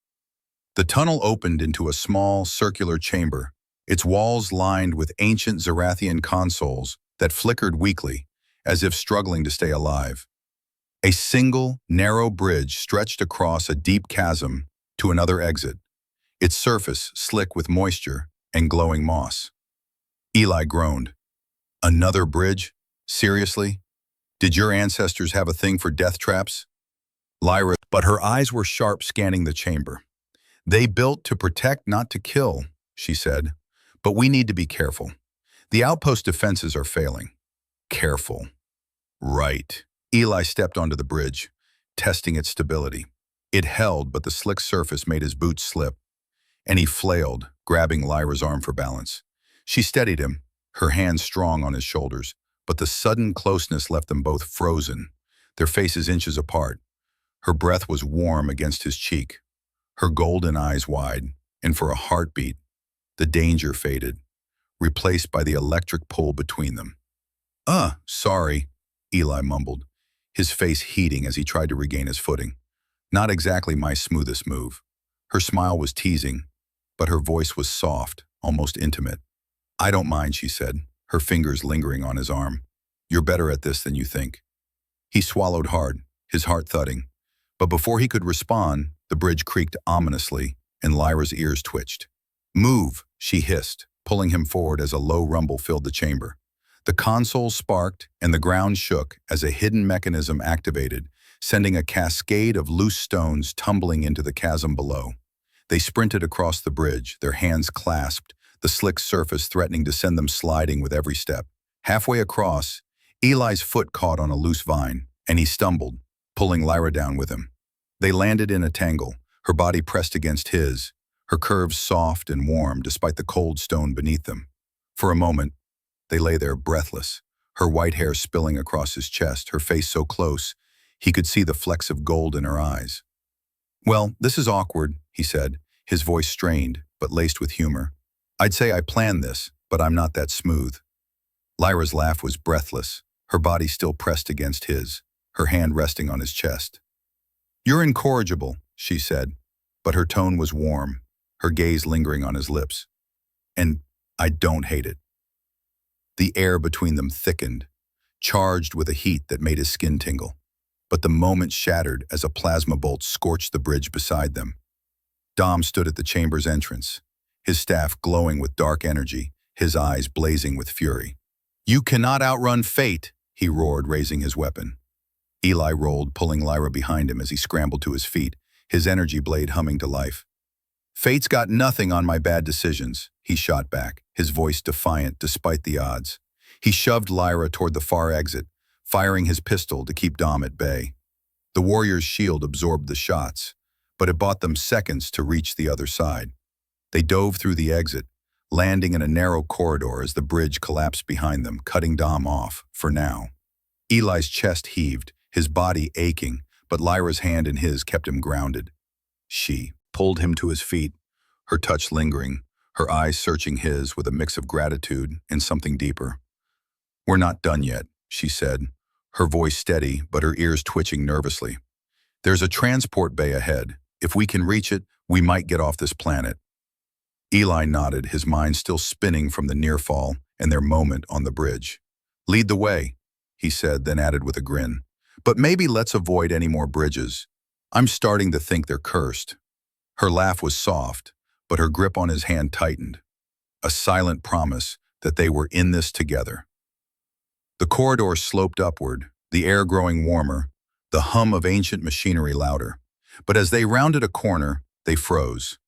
The tunnel opened into a small, circular chamber, its walls lined with ancient Zerathian consoles that flickered weakly, as if struggling to stay alive. A single, narrow bridge stretched across a deep chasm to another exit, its surface slick with moisture and glowing moss. Eli groaned. Another bridge? Seriously? Did your ancestors have a thing for death traps? Lyra, but her eyes were sharp, scanning the chamber. They built to protect, not to kill, she said. But we need to be careful. The outpost defenses are failing. Careful. Right. Eli stepped onto the bridge, testing its stability. It held, but the slick surface made his boots slip, and he flailed, grabbing Lyra's arm for balance. She steadied him, her hands strong on his shoulders, but the sudden closeness left them both frozen, their faces inches apart. Her breath was warm against his cheek, her golden eyes wide, and for a heartbeat, the danger faded, replaced by the electric pull between them. Sorry, Eli mumbled, his face heating as he tried to regain his footing. Not exactly my smoothest move. Her smile was teasing, but her voice was soft, almost intimate. I don't mind, she said, her fingers lingering on his arm. You're better at this than you think. He swallowed hard, his heart thudding. But before he could respond, the bridge creaked ominously, and Lyra's ears twitched. Move, she hissed, pulling him forward as a low rumble filled the chamber. The console sparked, and the ground shook as a hidden mechanism activated, sending a cascade of loose stones tumbling into the chasm below. They sprinted across the bridge, their hands clasped, the slick surface threatening to send them sliding with every step. Halfway across, Eli's foot caught on a loose vine, and he stumbled, pulling Lyra down with him. They landed in a tangle, her body pressed against his, her curves soft and warm despite the cold stone beneath them. For a moment, they lay there breathless, her white hair spilling across his chest, her face so close, he could see the flecks of gold in her eyes. Well, this is awkward, he said, his voice strained, but laced with humor. I'd say I planned this, but I'm not that smooth. Lyra's laugh was breathless, her body still pressed against his, her hand resting on his chest. You're incorrigible, she said, but her tone was warm, her gaze lingering on his lips. And I don't hate it. The air between them thickened, charged with a heat that made his skin tingle. But the moment shattered as a plasma bolt scorched the bridge beside them. Dom stood at the chamber's entrance, his staff glowing with dark energy, his eyes blazing with fury. You cannot outrun fate, he roared, raising his weapon. Eli rolled, pulling Lyra behind him as he scrambled to his feet, his energy blade humming to life. Fate's got nothing on my bad decisions, he shot back, his voice defiant despite the odds. He shoved Lyra toward the far exit, firing his pistol to keep Dom at bay. The warrior's shield absorbed the shots, but it bought them seconds to reach the other side. They dove through the exit, landing in a narrow corridor as the bridge collapsed behind them, cutting Dom off, for now. Eli's chest heaved, his body aching, but Lyra's hand in his kept him grounded. She pulled him to his feet, her touch lingering, her eyes searching his with a mix of gratitude and something deeper. We're not done yet, she said, her voice steady but her ears twitching nervously. There's a transport bay ahead. If we can reach it, we might get off this planet. Eli nodded, his mind still spinning from the near fall and their moment on the bridge. Lead the way, he said, then added with a grin. But maybe let's avoid any more bridges. I'm starting to think they're cursed. Her laugh was soft, but her grip on his hand tightened. A silent promise that they were in this together. The corridor sloped upward, the air growing warmer, the hum of ancient machinery louder. But as they rounded a corner, they froze.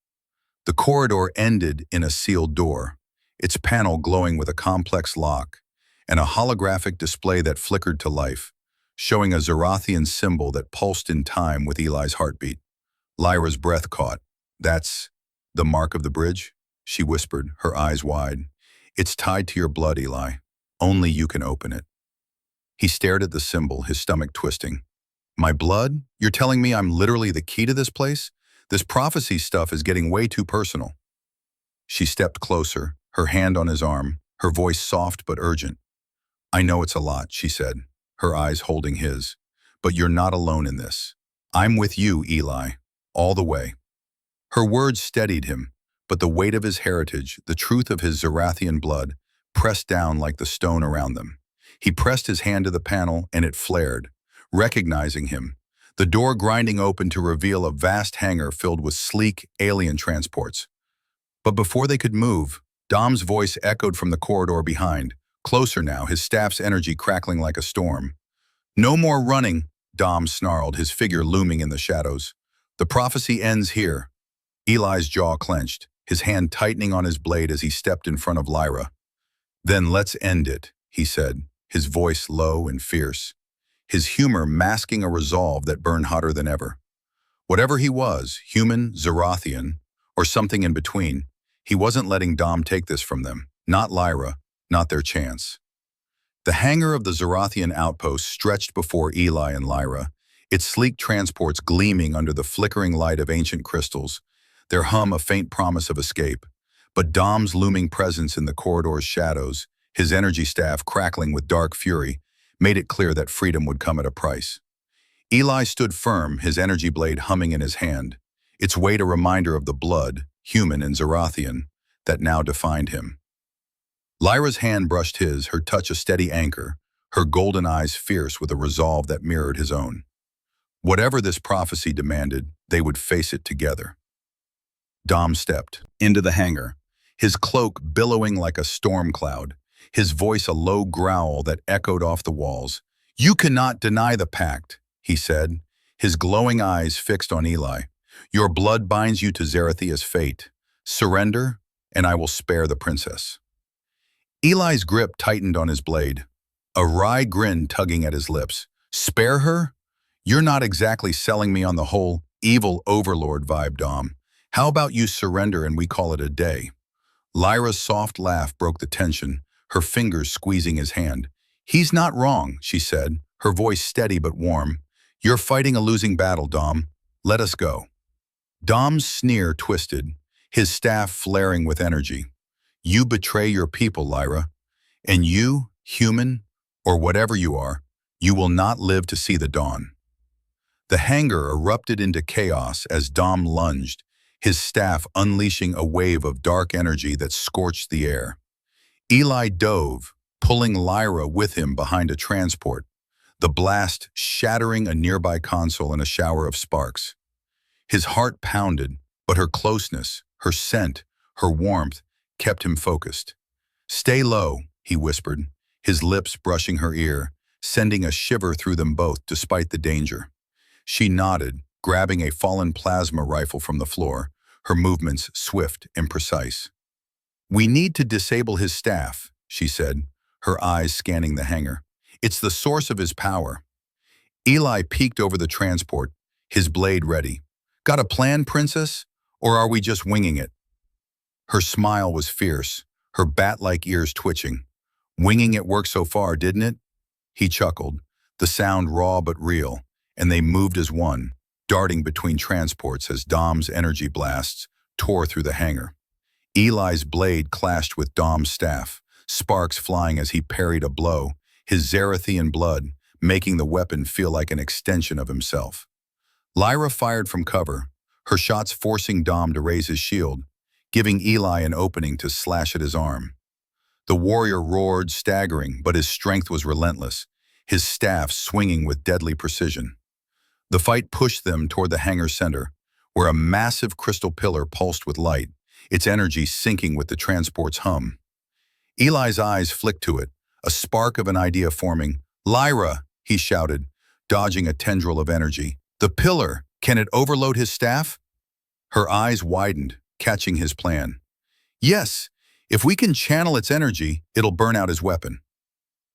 The corridor ended in a sealed door, its panel glowing with a complex lock, and a holographic display that flickered to life, showing a Zerathian symbol that pulsed in time with Eli's heartbeat. Lyra's breath caught. That's the mark of the bridge, she whispered, her eyes wide. It's tied to your blood, Eli. Only you can open it. He stared at the symbol, his stomach twisting. My blood? You're telling me I'm literally the key to this place? This prophecy stuff is getting way too personal. She stepped closer, her hand on his arm, her voice soft but urgent. I know it's a lot, she said, her eyes holding his. But you're not alone in this. I'm with you, Eli, all the way. Her words steadied him, but the weight of his heritage, the truth of his Zerathian blood, pressed down like the stone around them. He pressed his hand to the panel and it flared, recognizing him. the door grinding open to reveal a vast hangar filled with sleek, alien transports. But before they could move, Dom's voice echoed from the corridor behind, closer now, his staff's energy crackling like a storm. "No more running," Dom snarled, his figure looming in the shadows. "The prophecy ends here." Eli's jaw clenched, his hand tightening on his blade as he stepped in front of Lyra. "Then let's end it," he said, his voice low and fierce, his humor masking a resolve that burned hotter than ever. Whatever he was, human, Zerathian, or something in between, he wasn't letting Dom take this from them. Not Lyra, not their chance. The hangar of the Zerathian outpost stretched before Eli and Lyra, its sleek transports gleaming under the flickering light of ancient crystals, their hum a faint promise of escape. But Dom's looming presence in the corridor's shadows, his energy staff crackling with dark fury, made it clear that freedom would come at a price. Eli stood firm, his energy blade humming in his hand, its weight a reminder of the blood, human and Zerathian, that now defined him. Lyra's hand brushed his, her touch a steady anchor, her golden eyes fierce with a resolve that mirrored his own. Whatever this prophecy demanded, they would face it together. Dom stepped into the hangar, his cloak billowing like a storm cloud, his voice a low growl that echoed off the walls. "You cannot deny the pact," he said, his glowing eyes fixed on Eli. "Your blood binds you to Zerathia's fate. Surrender, and I will spare the princess." Eli's grip tightened on his blade, a wry grin tugging at his lips. "Spare her? You're not exactly selling me on the whole evil overlord vibe, Dom. How about you surrender and we call it a day?" Lyra's soft laugh broke the tension, her fingers squeezing his hand. "He's not wrong," she said, her voice steady but warm. "You're fighting a losing battle, Dom. Let us go." Dom's sneer twisted, his staff flaring with energy. "You betray your people, Lyra. And you, human, or whatever you are, you will not live to see the dawn." The hangar erupted into chaos as Dom lunged, his staff unleashing a wave of dark energy that scorched the air. Eli dove, pulling Lyra with him behind a transport, the blast shattering a nearby console in a shower of sparks. His heart pounded, but her closeness, her scent, her warmth kept him focused. "Stay low," he whispered, his lips brushing her ear, sending a shiver through them both despite the danger. She nodded, grabbing a fallen plasma rifle from the floor, her movements swift and precise. "We need to disable his staff," she said, her eyes scanning the hangar. "It's the source of his power." Eli peeked over the transport, his blade ready. "Got a plan, Princess? Or are we just winging it?" Her smile was fierce, her bat-like ears twitching. "Winging it worked so far, didn't it?" He chuckled, the sound raw but real, and they moved as one, darting between transports as Dom's energy blasts tore through the hangar. Eli's blade clashed with Dom's staff, sparks flying as he parried a blow, his Zerathian blood making the weapon feel like an extension of himself. Lyra fired from cover, her shots forcing Dom to raise his shield, giving Eli an opening to slash at his arm. The warrior roared, staggering, but his strength was relentless, his staff swinging with deadly precision. The fight pushed them toward the hangar center, where a massive crystal pillar pulsed with light, its energy syncing with the transport's hum. Eli's eyes flicked to it, a spark of an idea forming. "Lyra," he shouted, dodging a tendril of energy. "The pillar, can it overload his staff?" Her eyes widened, catching his plan. "Yes, if we can channel its energy, it'll burn out his weapon."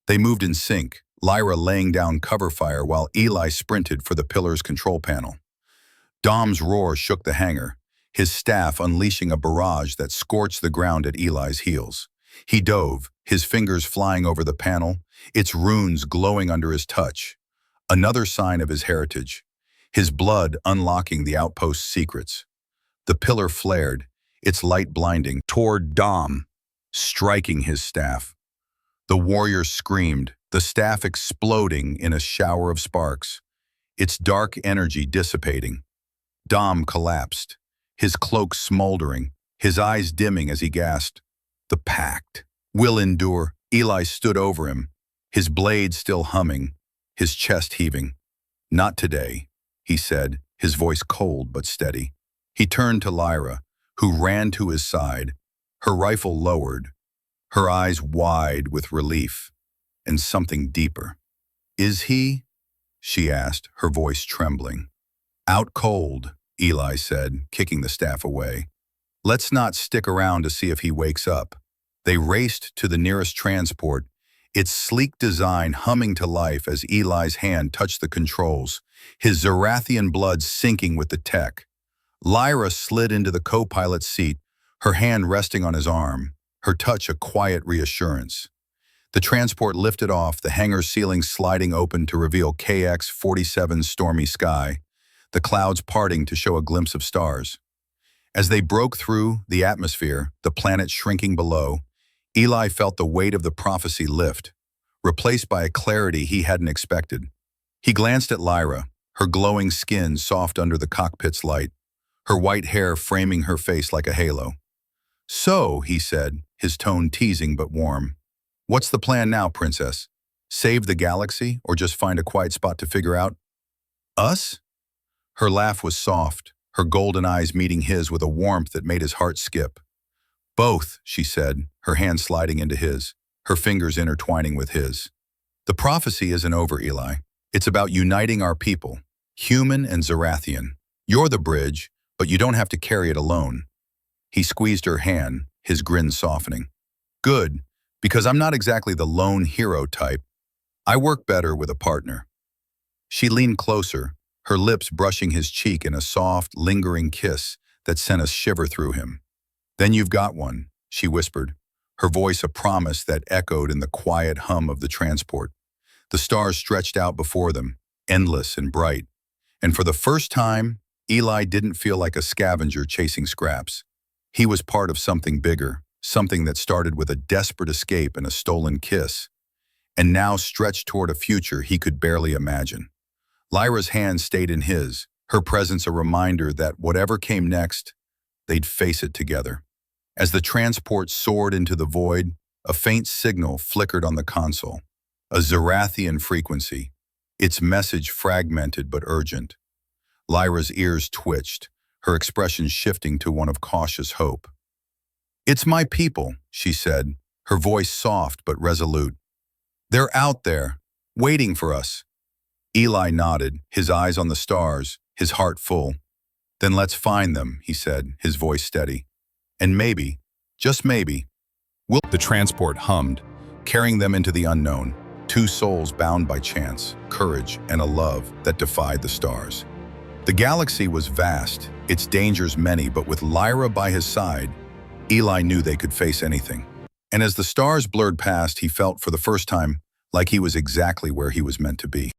They moved in sync, Lyra laying down cover fire while Eli sprinted for the pillar's control panel. Dom's roar shook the hangar, his staff unleashing a barrage that scorched the ground at Eli's heels. He dove, his fingers flying over the panel, its runes glowing under his touch. Another sign of his heritage, his blood unlocking the outpost's secrets. The pillar flared, its light blinding, toward Dom, striking his staff. The warrior screamed, the staff exploding in a shower of sparks, its dark energy dissipating. Dom collapsed, his cloak smoldering, his eyes dimming as he gasped. "The pact will endure." Eli stood over him, his blade still humming, his chest heaving. "Not today. he said, his voice cold but steady. He turned to Lyra, who ran to his side, her rifle lowered, her eyes wide with relief and something deeper. "Is he?" she asked, her voice trembling. "Out cold," Eli said, kicking the staff away. "Let's not stick around to see if he wakes up." They raced to the nearest transport, its sleek design humming to life as Eli's hand touched the controls, his Zarathian blood sinking with the tech. Lyra slid into the co-pilot's seat, her hand resting on his arm, her touch a quiet reassurance. The transport lifted off, the hangar ceiling sliding open to reveal KX-47's stormy sky, the clouds parting to show a glimpse of stars. As they broke through the atmosphere, the planet shrinking below, Eli felt the weight of the prophecy lift, replaced by a clarity he hadn't expected. He glanced at Lyra, her glowing skin soft under the cockpit's light, her white hair framing her face like a halo. "So," he said, his tone teasing but warm, "what's the plan now, Princess? Save the galaxy or just find a quiet spot to figure out?" "Us?" Her laugh was soft, her golden eyes meeting his with a warmth that made his heart skip. "Both," she said, her hand sliding into his, her fingers intertwining with his. "The prophecy isn't over, Eli. It's about uniting our people, human and Zarathian. You're the bridge, but you don't have to carry it alone." He squeezed her hand, his grin softening. "Good, because I'm not exactly the lone hero type. I work better with a partner." She leaned closer, her lips brushing his cheek in a soft, lingering kiss that sent a shiver through him. "Then you've got one," she whispered, her voice a promise that echoed in the quiet hum of the transport. The stars stretched out before them, endless and bright. And for the first time, Eli didn't feel like a scavenger chasing scraps. He was part of something bigger, something that started with a desperate escape and a stolen kiss, and now stretched toward a future he could barely imagine. Lyra's hand stayed in his, her presence a reminder that whatever came next, they'd face it together. As the transport soared into the void, a faint signal flickered on the console, a Zarathian frequency, its message fragmented but urgent. Lyra's ears twitched, her expression shifting to one of cautious hope. "It's my people," she said, her voice soft but resolute. "They're out there, waiting for us." Eli nodded, his eyes on the stars, his heart full. "Then let's find them," he said, his voice steady. "And maybe, just maybe, we'll—" The transport hummed, carrying them into the unknown, two souls bound by chance, courage, and a love that defied the stars. The galaxy was vast, its dangers many, but with Lyra by his side, Eli knew they could face anything. And as the stars blurred past, he felt for the first time like he was exactly where he was meant to be.